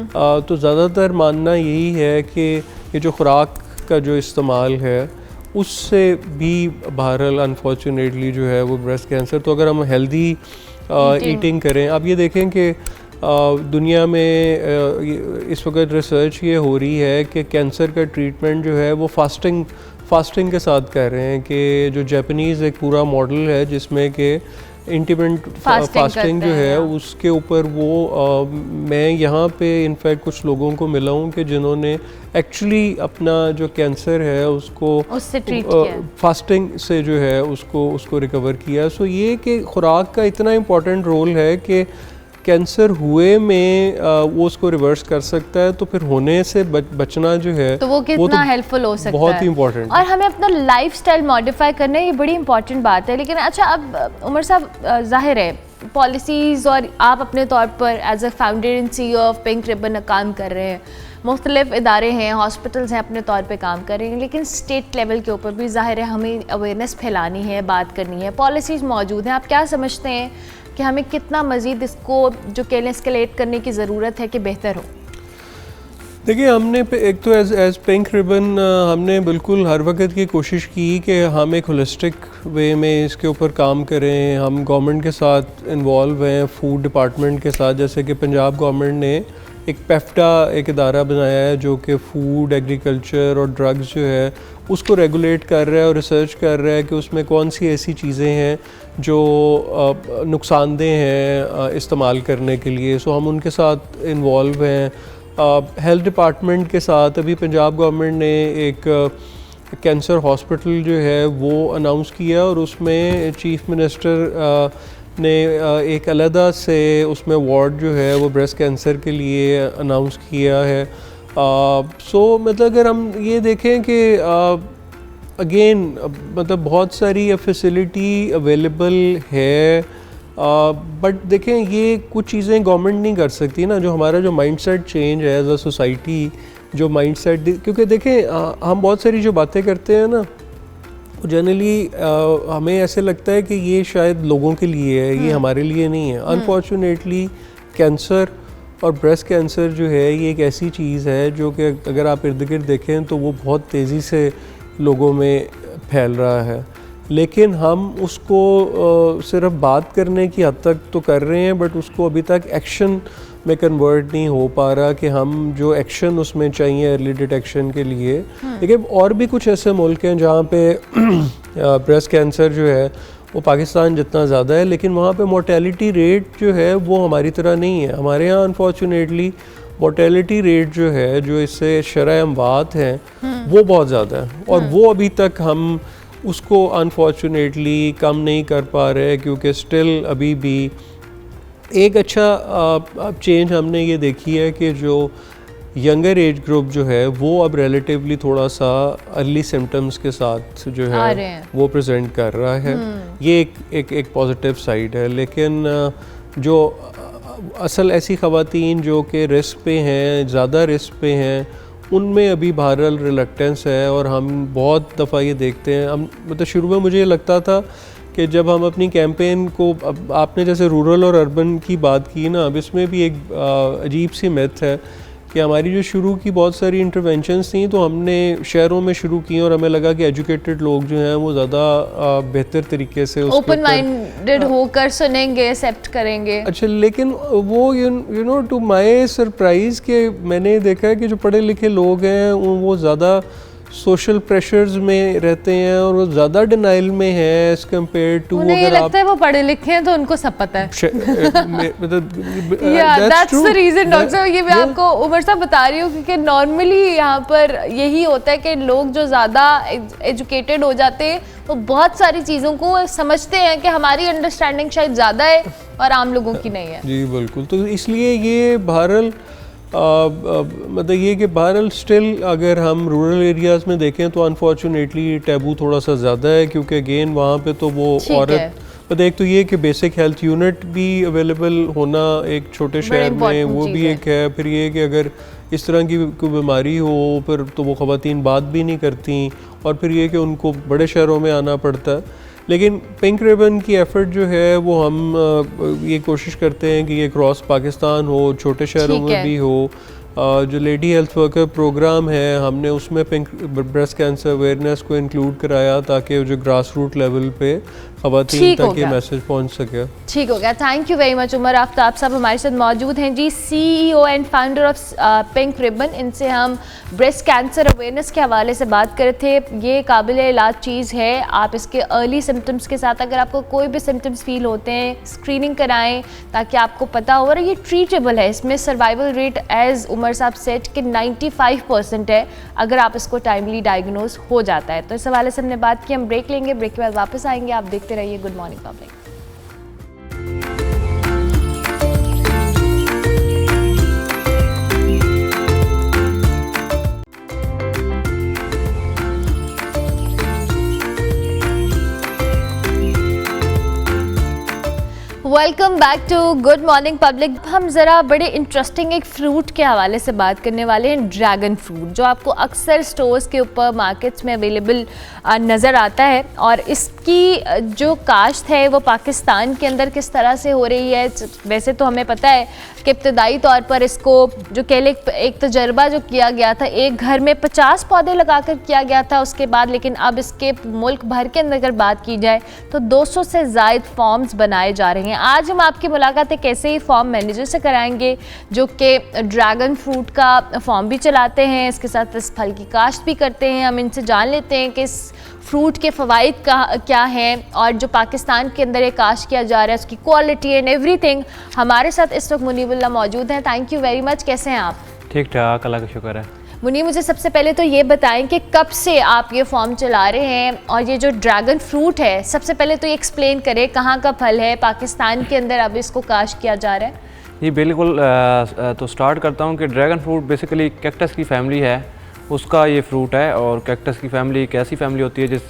तो ज़्यादातर मानना यही है कि ये जो खुराक का जो इस्तेमाल है उससे भी बहरहाल अनफॉर्चुनेटली जो है वो ब्रेस्ट कैंसर। तो अगर हम हेल्दी ईटिंग करें, आप ये देखें कि दुनिया में इस वक्त रिसर्च ये हो रही है कि कैंसर का ट्रीटमेंट जो है वो फास्टिंग के साथ कर रहे हैं, कि जो जापानीज़ एक पूरा मॉडल है जिसमें कि इंटिमेंट फास्टिंग जो है उसके ऊपर वो मैं यहाँ पे इनफैक्ट कुछ लोगों को मिला हूँ कि जिन्होंने एक्चुअली अपना जो कैंसर है उसको उससे ट्रीट किया, फास्टिंग से जो है उसको रिकवर किया। सो ये कि खुराक का इतना इम्पोर्टेंट रोल है कि कैंसर हुए में वो उसको रिवर्स कर सकता है, तो फिर होने से बचना जो है तो वो कितना हेल्पफुल हो सकता है, बहुत ही इम्पोर्टेंट। और हमें अपना लाइफस्टाइल मॉडिफाई करना ये बड़ी इंपॉर्टेंट बात है। लेकिन अच्छा, अब उमर साहब, जाहिर है पॉलिसीज़ और आप अपने तौर पर as a founder and CEO of Pink Ribbon काम कर रहे हैं, मुख्तलिफ इदारे हैं, हॉस्पिटल्स हैं, अपने तौर पे काम कर रहे हैं, लेकिन स्टेट लेवल के ऊपर भी ज़ाहिर है हमें अवेयरनेस फैलानी है, बात करनी है, पॉलिसीज़ मौजूद हैं। आप क्या समझते हैं कि हमें कितना मज़ीद इसको जो कह लें एस्केलेट करने की ज़रूरत है कि बेहतर हो? देखिए, हमने एक तो एज पिंक रिबन हमने बिल्कुल हर वक्त की कोशिश की कि हम एक होलिस्टिक वे में इसके ऊपर काम करें। हम गवर्नमेंट के साथ इन्वॉल्व हैं, फूड डिपार्टमेंट के साथ, जैसे कि पंजाब गवर्नमेंट ने एक पेफ्टा एक इदारा बनाया है जो कि फूड, एग्रीकल्चर और ड्रग्स जो है उसको रेगुलेट कर रहा है और रिसर्च कर रहा है कि उसमें कौन सी ऐसी चीज़ें हैं जो नुकसानदेह हैं इस्तेमाल करने के लिए। सो हम उनके साथ इन्वॉल्व हैं। हेल्थ डिपार्टमेंट के साथ अभी पंजाब गवर्नमेंट ने एक कैंसर हॉस्पिटल जो है वो अनाउंस किया और उसमें चीफ मिनिस्टर ने एक अलहदा से उसमें वार्ड जो है वो ब्रेस्ट कैंसर के लिए अनाउंस किया है। सो मतलब अगर हम ये देखें कि अगेन मतलब बहुत सारी फैसिलिटी अवेलेबल है, बट देखें ये कुछ चीज़ें गवर्नमेंट नहीं कर सकती ना। जो हमारा जो माइंडसेट चेंज है एज अ सोसाइटी, जो माइंडसेट, क्योंकि देखें हम बहुत सारी जो बातें करते हैं ना जनरली हमें ऐसे लगता है कि ये शायद लोगों के लिए है, ये हमारे लिए नहीं है। अनफॉर्चुनेटली कैंसर और ब्रेस्ट कैंसर जो है ये एक ऐसी चीज़ है जो कि अगर आप इर्द गिर्द देखें तो वो बहुत तेज़ी से लोगों में फैल रहा है, लेकिन हम उसको सिर्फ बात करने की हद तक तो कर रहे हैं, बट उसको अभी तक एक्शन में कन्वर्ट नहीं हो पा रहा कि हम जो एक्शन उसमें चाहिए अर्ली डिटेक्शन के लिए। लेकिन और भी कुछ ऐसे मुल्क हैं जहाँ पे ब्रेस्ट कैंसर जो है वो पाकिस्तान जितना ज़्यादा है, लेकिन वहाँ पे मोर्टेलिटी रेट जो है वो हमारी तरह नहीं है। हमारे यहाँ अनफॉर्चुनेटली मोर्टेलिटी रेट जो है, जो इससे शरह अमवात हैं, वो बहुत ज़्यादा है और वो अभी तक हम उसको अनफॉर्चुनेटली कम नहीं कर पा रहे, क्योंकि स्टिल अभी भी एक अच्छा चेंज हमने ये देखी है कि जो यंगर एज ग्रुप जो है वो अब रिलेटिवली थोड़ा सा अर्ली सिम्टम्स के साथ जो है वो प्रेजेंट कर रहा है। ये एक पॉजिटिव साइड है। लेकिन जो असल ऐसी ख़वातीन जो कि रिस्क पे हैं, ज़्यादा रिस्क पे हैं, उनमें अभी बहरहाल रिलक्टेंस है। और हम बहुत दफ़ा ये देखते हैं, हम मतलब शुरू में मुझे ये लगता था कि जब हम अपनी कैंपेन को, अब आपने जैसे रूरल और अर्बन की बात की ना, अब इसमें भी एक अजीब सी मिथ है कि हमारी जो शुरू की बहुत सारी इंटरवेंशंस थी तो हमने शहरों में शुरू की और हमें लगा कि एजुकेटेड लोग जो हैं वो ज़्यादा बेहतर तरीके से ओपन माइंडेड होकर सुनेंगे, एक्सेप्ट करेंगे। अच्छा, लेकिन वो you know to my surprise कि मैंने देखा है कि जो पढ़े लिखे लोग हैं वो ज़्यादा सोशल प्रेशर्स में रहते हैं और वो ज़्यादा डिनाइल में है एज कम्पेयर टू। उन्हें ये लगता है वो पढ़े लिखे हैं तो उनको सब पता है। दैट्स द रीजन डॉक्टर साहब, ये मैं आपको उमर साहब बता रही हूँ क्योंकि नॉर्मली यहाँ पर यही होता है कि लोग जो ज़्यादा एजुकेटेड हो जाते हैं वो बहुत सारी चीज़ों को समझते हैं कि हमारी अंडरस्टैंडिंग शायद ज़्यादा है और आम लोगों की नहीं है। जी बिल्कुल, तो इसलिए ये बहरहाल मतलब ये कि बहरहाल स्टिल अगर हम रूरल एरियाज़ में देखें तो अनफॉर्चुनेटली टैबू थोड़ा सा ज़्यादा है, क्योंकि अगेन वहाँ पे तो वो औरत, मतलब एक तो ये कि बेसिक हेल्थ यूनिट भी अवेलेबल होना एक छोटे शहर में वो भी एक है। फिर ये कि अगर इस तरह की कोई बीमारी हो फिर तो वो ख़वातीन बात भी नहीं करती, और फिर ये कि उनको बड़े शहरों में आना पड़ता है। लेकिन पिंक रिबन की एफ़र्ट जो है वो हम ये कोशिश करते हैं कि ये क्रॉस पाकिस्तान हो, छोटे शहरों में भी हो। जो लेडी हेल्थ वर्कर प्रोग्राम है हमने उसमें पिंक ब्रेस्ट कैंसर अवेयरनेस को इंक्लूड कराया ताकि जो ग्रास रूट लेवल पे ख़वातीन तक ये मैसेज पहुंच सके। ठीक हो गया, thank you very much Umar Aftab साहब हमारे साथ मौजूद हैं जी, CEO and founder of Pink Ribbon. इनसे हम ब्रेस्ट कैंसर अवेयरनेस के हवाले से बात कर रहे थे। ये काबिल इलाज चीज़ है, आप इसके अर्ली सिम्टम्स के साथ अगर आपको कोई भी सिम्टम्स फील होते हैं स्क्रीनिंग कराएं ताकि आपको पता हो। और ये ट्रीटेबल है, इसमें सर्वाइवल रेट एज उमर साहब सेट कि 95% है अगर आप इसको टाइमली डायग्नोज हो जाता है। तो इस हवाले से हमने बात की, हम ब्रेक लेंगे, ब्रेक के बाद वापस आएंगे। आप देखते रहिए good morning public. Welcome back to good morning public. हम ज़रा बड़े इंटरेस्टिंग एक फ्रूट के हवाले से बात करने वाले हैं, ड्रैगन फ्रूट, जो आपको अक्सर स्टोर्स के ऊपर मार्केट्स में अवेलेबल नज़र आता है। और इसकी जो काश्त है वो पाकिस्तान के अंदर किस तरह से हो रही है, वैसे तो हमें पता है कि इब्तदाई तौर पर इसको जो कह ले एक तजर्बा जो किया गया था, एक घर में 50 पौधे लगा कर किया गया था उसके बाद, लेकिन अब इसके मुल्क भर के अंदर अगर बात की जाए तो 200 से ज़ायद फॉर्म्स बनाए जा रहे हैं। आज हम आपकी मुलाकात एक ऐसे ही फॉर्म मैनेजर से कराएंगे जो कि ड्रैगन फ्रूट का फॉर्म भी चलाते हैं, इसके साथ इस फल की काश्त भी करते हैं। हम इनसे जान लेते हैं कि इस फ्रूट के फ़वाइद क्या हैं और जो पाकिस्तान के अंदर ये काश्त किया जा रहा है उसकी क्वालिटी एंड एवरीथिंग। हमारे साथ इस वक्त मुनीबुल्लाह मौजूद हैं। थैंक यू वेरी मच, कैसे हैं आप? ठीक ठाक, अल्लाह का शुक्र है। मुनीब, मुझे सबसे पहले तो ये बताएं कि कब से आप ये फॉर्म चला रहे हैं और ये जो ड्रैगन फ्रूट है, सबसे पहले तो ये एक्सप्लेन करें कहाँ का फल है, पाकिस्तान के अंदर अब इसको काश्त किया जा रहा है? जी बिल्कुल, तो स्टार्ट करता हूँ कि ड्रैगन फ्रूट बेसिकली कैक्टस की फैमिली है, उसका ये फ्रूट है। और कैक्टस की फैमिली एक ऐसी फैमिली होती है जिस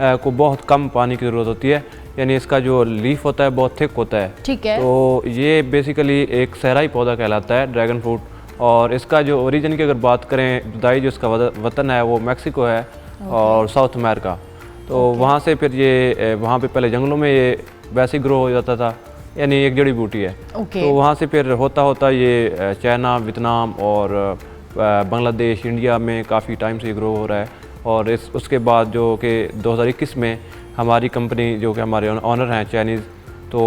को बहुत कम पानी की ज़रूरत होती है, यानी इसका जो लीफ होता है बहुत थिक होता है। ठीक है। तो ये बेसिकली एक सहराई पौधा कहलाता है ड्रैगन फ्रूट। और इसका जो ओरिजिन की अगर बात करें, इब्तदाई जो इसका वतन है वो मैक्सिको है और साउथ अमेरिका। तो वहाँ से फिर ये वहाँ पे पहले जंगलों में ये वैसे ही ग्रो हो जाता था, यानी एक जड़ी बूटी है। तो वहाँ से फिर होता होता ये चाइना, वियतनाम और बांग्लादेश, इंडिया में काफ़ी टाइम से ये ग्रो हो रहा है। और उसके बाद जो कि 2021 में हमारी कंपनी जो कि हमारे ऑनर हैं चाइनीज़, तो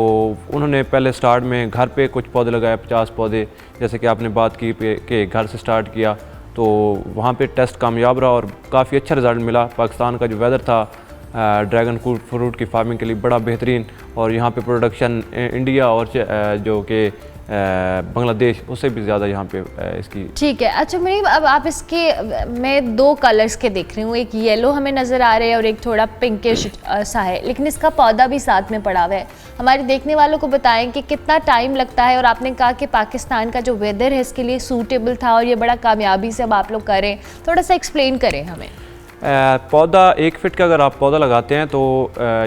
उन्होंने पहले स्टार्ट में घर पे कुछ पौधे लगाए, 50 पौधे, जैसे कि आपने बात की कि घर से स्टार्ट किया। तो वहाँ पे टेस्ट कामयाब रहा और काफ़ी अच्छा रिज़ल्ट मिला। पाकिस्तान का जो वेदर था ड्रैगन फ्रूट की फार्मिंग के लिए बड़ा बेहतरीन, और यहाँ पे प्रोडक्शन इंडिया और जो कि बांग्लादेश उससे भी ज़्यादा यहाँ पे इसकी। ठीक है। अच्छा मुनीब, अब आप इसके मैं 2 कलर्स के देख रही हूँ, एक येलो हमें नज़र आ रहे हैं और एक थोड़ा पिंकिश सा है, लेकिन इसका पौधा भी साथ में पड़ा हुआ है। हमारे देखने वालों को बताएं कि कितना टाइम लगता है। और आपने कहा कि पाकिस्तान का जो वेदर है इसके लिए सूटेबल था और ये बड़ा कामयाबी से अब आप लोग करें, थोड़ा सा एक्सप्लेन करें हमें। पौधा 1 फीट का अगर आप पौधा लगाते हैं तो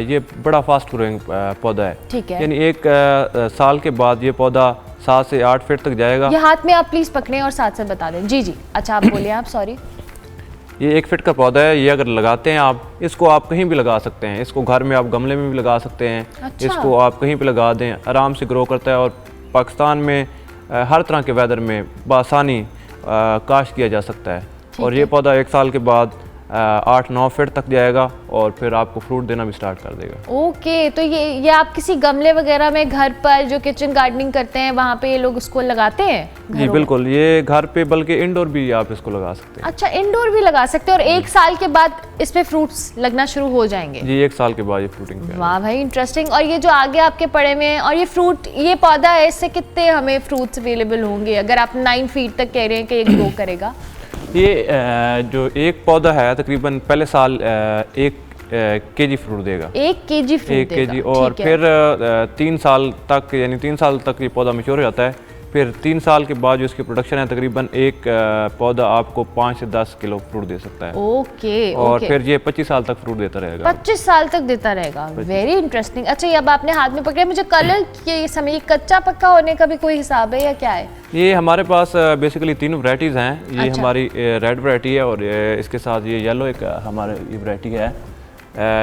ये बड़ा फास्ट ग्रोइंग पौधा है। ठीक है। यानी 1 साल के बाद ये पौधा 7 से 8 फीट तक जाएगा। ये हाथ में आप प्लीज़ पकड़ें और साथ से बता दें। जी जी, अच्छा आप बोलिए, आप सॉरी। ये 1 फीट का पौधा है, ये अगर लगाते हैं आप, इसको आप कहीं भी लगा सकते हैं। इसको घर में आप गमले में भी लगा सकते हैं। अच्छा। इसको आप कहीं पे लगा दें, आराम से ग्रो करता है। और पाकिस्तान में हर तरह के वेदर में बआसानी काश्त किया जा सकता है। और ये पौधा 1 साल के बाद 8-9 फीट तक जाएगा और फिर आपको फ्रूट देना भी स्टार्ट कर देगा। ओके, तो ये आप किसी गमले वगैरह में घर पर जो किचन गार्डनिंग करते हैं वहाँ पे ये लोग उसको लगाते हैं? जी बिल्कुल, ये घर पे बल्कि इंडोर भी आप इसको लगा सकते हैं। अच्छा, इंडोर भी लगा सकते हैं। और 1 साल के बाद इस पे फ्रूट्स लगना शुरू हो जाएंगे? जी, 1 साल के बाद ये फ्रूटिंग पे। वाह भाई, इंटरेस्टिंग। और ये जो आगे आपके पड़े हुए हैं, और ये फ्रूट, ये पौधा है, इससे कितने हमें फ्रूट्स अवेलेबल होंगे अगर आप 9 फीट तक कह रहे हैं कि ये ग्रो करेगा? ये जो एक पौधा है तकरीबन पहले साल 1 केजी फ्रूट देगा। 1 केजी फ्रूट 1 केजी। और फिर 3 साल तक, यानी 3 साल तक ये पौधा मैच्योर हो जाता है। फिर 3 साल के बाद जो इसकी प्रोडक्शन है तकरीबन एक पौधा आपको 5 से 10 किलो फ्रूट दे सकता है। ओके। और फिर ये 25 साल तक फ्रूट देता रहेगा। 25 साल तक देता रहेगा। Very interesting. अच्छा, ये अब आपने हाथ में पकड़ा, मुझे कलर के समय कच्चा पक्का होने का भी कोई हिसाब है या क्या है? ये हमारे पास बेसिकली 3 वैरायटीज़ हैं। ये अच्छा। हमारी रेड वैरायटी है और इसके साथ ये येलो एक हमारे ये वैरायटी है।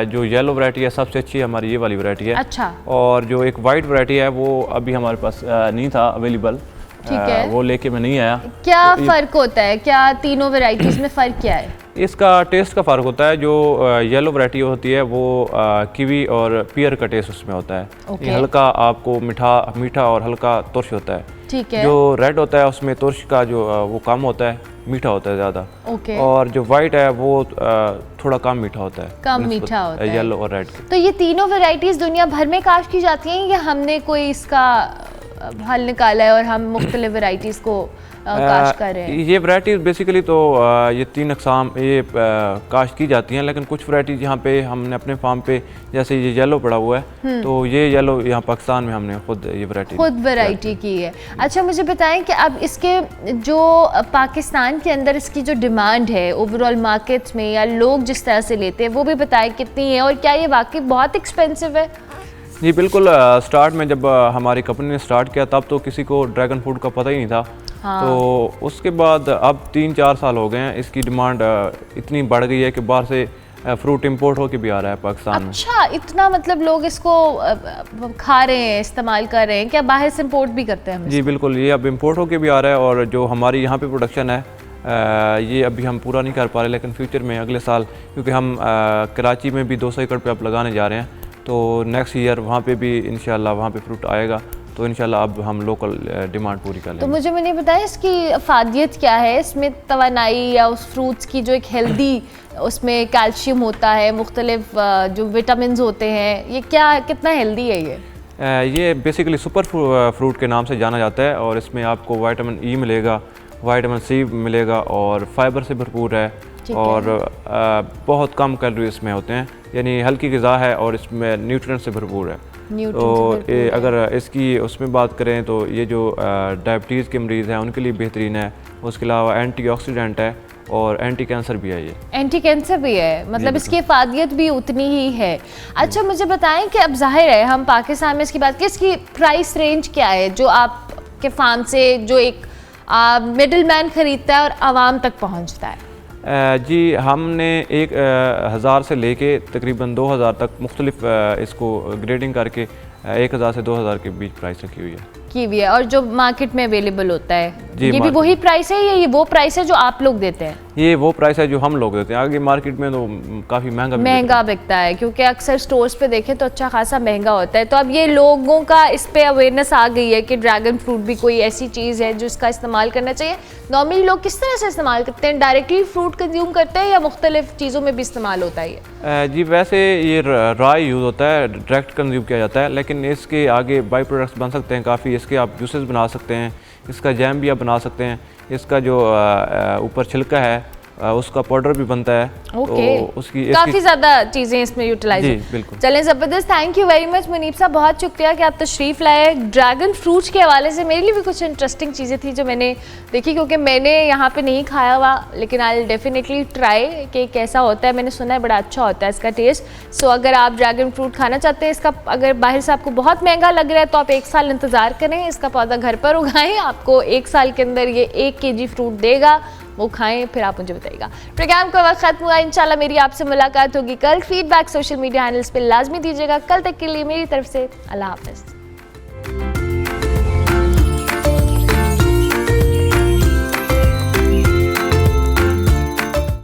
जो येलो वैरायटी है सबसे अच्छी हमारी ये वाली वैरायटी है। अच्छा। और जो एक वाइट वैरायटी है वो अभी हमारे पास नहीं था अवेलेबल, ठीक है। वो लेके मैं नहीं आया। क्या फ़र्क होता है, क्या तीनों वैरायटीज़ में फ़र्क क्या है? इसका टेस्ट का फ़र्क होता है। जो येलो वैरायटी होती है वो कीवी और पियर का टेस्ट उसमें होता है। ओके। ये हल्का आपको मीठा और हल्का तुर्श होता है। ठीक है। जो रेड होता है उसमें तुर्श का जो वो कम होता है, मीठा होता है ज़्यादा। ओके। और जो वाइट है वो थोड़ा कम मीठा होता है, कम मीठा होता है येलो और रेड के। तो ये तीनों वैरायटीज़ दुनिया भर में काश्त की जाती हैं या हमने कोई इसका हल निकाला है और हम मुख्तलिफ वैरायटीज़ को काश्त कर रहे हैं? ये वैरायटी बेसिकली तो ये 3 अक़साम ये काश्त की जाती हैं, लेकिन कुछ वैरायटीज यहाँ पे हमने अपने फार्म पे, जैसे ये येलो पड़ा हुआ है, तो ये येलो यहाँ पाकिस्तान में हमने खुद ये वैरायटी की है। अच्छा मुझे बताएं कि अब इसके जो पाकिस्तान के अंदर इसकी जो डिमांड है ओवरऑल मार्केट्स में या लोग जिस तरह से लेते हैं वो भी बताएं कितनी है और क्या ये वाकई बहुत एक्सपेंसिव है? जी बिल्कुल। स्टार्ट में जब हमारी कंपनी ने स्टार्ट किया तब तो किसी को ड्रैगन फ्रूट का पता ही नहीं था। हाँ। तो उसके बाद अब 3-4 साल हो गए हैं, इसकी डिमांड इतनी बढ़ गई है कि बाहर से फ्रूट इंपोर्ट होके भी आ रहा है पाकिस्तान में। अच्छा, इतना मतलब लोग इसको खा रहे हैं, इस्तेमाल कर रहे हैं, क्या बाहर से इंपोर्ट भी करते हैं हम? जी बिल्कुल, ये अब इंपोर्ट होके भी आ रहा है। और जो हमारी यहाँ पे प्रोडक्शन है ये अभी हम पूरा नहीं कर पा रहे, लेकिन फ्यूचर में अगले साल, क्योंकि हम कराची में भी 200 एकड़ पे अब लगाने जा रहे हैं, तो नेक्स्ट ईयर वहाँ पे भी इंशाल्लाह वहाँ पे फ्रूट आएगा, तो इंशाल्लाह अब हम लोकल डिमांड पूरी कर लेंगे। तो मुझे नहीं बताया इसकी अफादियत क्या है, इसमें तवानाई या उस फ्रूट्स की जो एक हेल्दी उसमें कैल्शियम होता है, मुख्तलिफ जो विटामिन होते हैं, ये क्या कितना हेल्दी है ये बेसिकली सुपर फ्रूट के नाम से जाना जाता है। और इसमें आपको विटामिन ई मिलेगा, विटामिन सी मिलेगा और फाइबर से भरपूर है और बहुत कम कैलोरी इसमें होते हैं, यानी हल्की ग़िज़ा है और इसमें न्यूट्रिएंट से भरपूर है। तो अगर इसकी उसमें बात करें तो ये जो डायबिटीज़ के मरीज़ हैं उनके लिए बेहतरीन है। उसके अलावा एंटीऑक्सीडेंट है और एंटी कैंसर भी है। ये एंटी कैंसर भी है, मतलब इसकी अफादियत भी उतनी ही है। अच्छा मुझे बताएं कि अब जाहिर है हम पाकिस्तान में इसकी बात करें, इसकी प्राइस रेंज क्या है जो आपके फार्म से जो एक मिडिल मैन ख़रीदता है और आवाम तक पहुँचता है? जी हमने 1000 से लेके तकरीबन 2000 तक मुख्तलिफ इसको ग्रेडिंग करके 1000 से 2000 के बीच प्राइस रखी हुई है। और जो मार्केट में अवेलेबल होता है ये भी वही प्राइस है या ये वो प्राइस है जो आप लोग देते हैं? ये वो प्राइस है जो हम लोग देते हैं। आगे मार्केट में तो काफ़ी महंगा बिकता है, क्योंकि अक्सर स्टोर्स पे देखें तो अच्छा खासा महंगा होता है। तो अब ये लोगों का इस पे अवेयरनेस आ गई है कि ड्रैगन फ्रूट भी कोई ऐसी चीज़ है जिसका इस्तेमाल करना चाहिए। नॉर्मली लोग किस तरह से इस्तेमाल करते हैं, डायरेक्टली फ्रूट कंज्यूम करते हैं या मुख्तलिफ चीज़ों में भी इस्तेमाल होता है? जी वैसे ये राय यूज़ होता है, डायरेक्ट कंज्यूम किया जाता है, लेकिन इसके आगे बाई प्रोडक्ट्स बन सकते हैं काफ़ी। इसके आप जूसेस बना सकते हैं, इसका जैम भी आप बना सकते हैं, इसका जो ऊपर छिलका है उसका पाउडर भी बनता है। ओके। तो उसकी काफ़ी ज़्यादा चीज़ें इसमें यूटिलाइज। जी बिल्कुल। चलें ज़बरदस्त, thank you very much Munib साहब, बहुत शुक्रिया कि आप तशरीफ़ लाए। ड्रैगन फ्रूट्स के हवाले से मेरे लिए भी कुछ इंटरेस्टिंग चीज़ें थी जो मैंने देखी, क्योंकि मैंने यहाँ पे नहीं खाया हुआ, लेकिन आई डेफिनेटली ट्राई कि कैसा होता है। मैंने सुना है बड़ा अच्छा होता है इसका टेस्ट। सो अगर आप ड्रैगन फ्रूट खाना चाहते हैं, इसका अगर बाहर से आपको बहुत महंगा लग रहा है तो आप 1 साल इंतज़ार करें, इसका पौधा घर पर उगाएं, आपको 1 साल के अंदर ये 1 kg फ्रूट देगा, वो खाएं, फिर आप मुझे बताइएगा। प्रोग्राम का वक्त खत्म हुआ, इंशाल्लाह मेरी आपसे मुलाकात होगी कल। फीडबैक सोशल मीडिया हैंडल्स पे लाजमी दीजिएगा। कल तक के लिए मेरी तरफ से अल्लाह हाफ़िज़।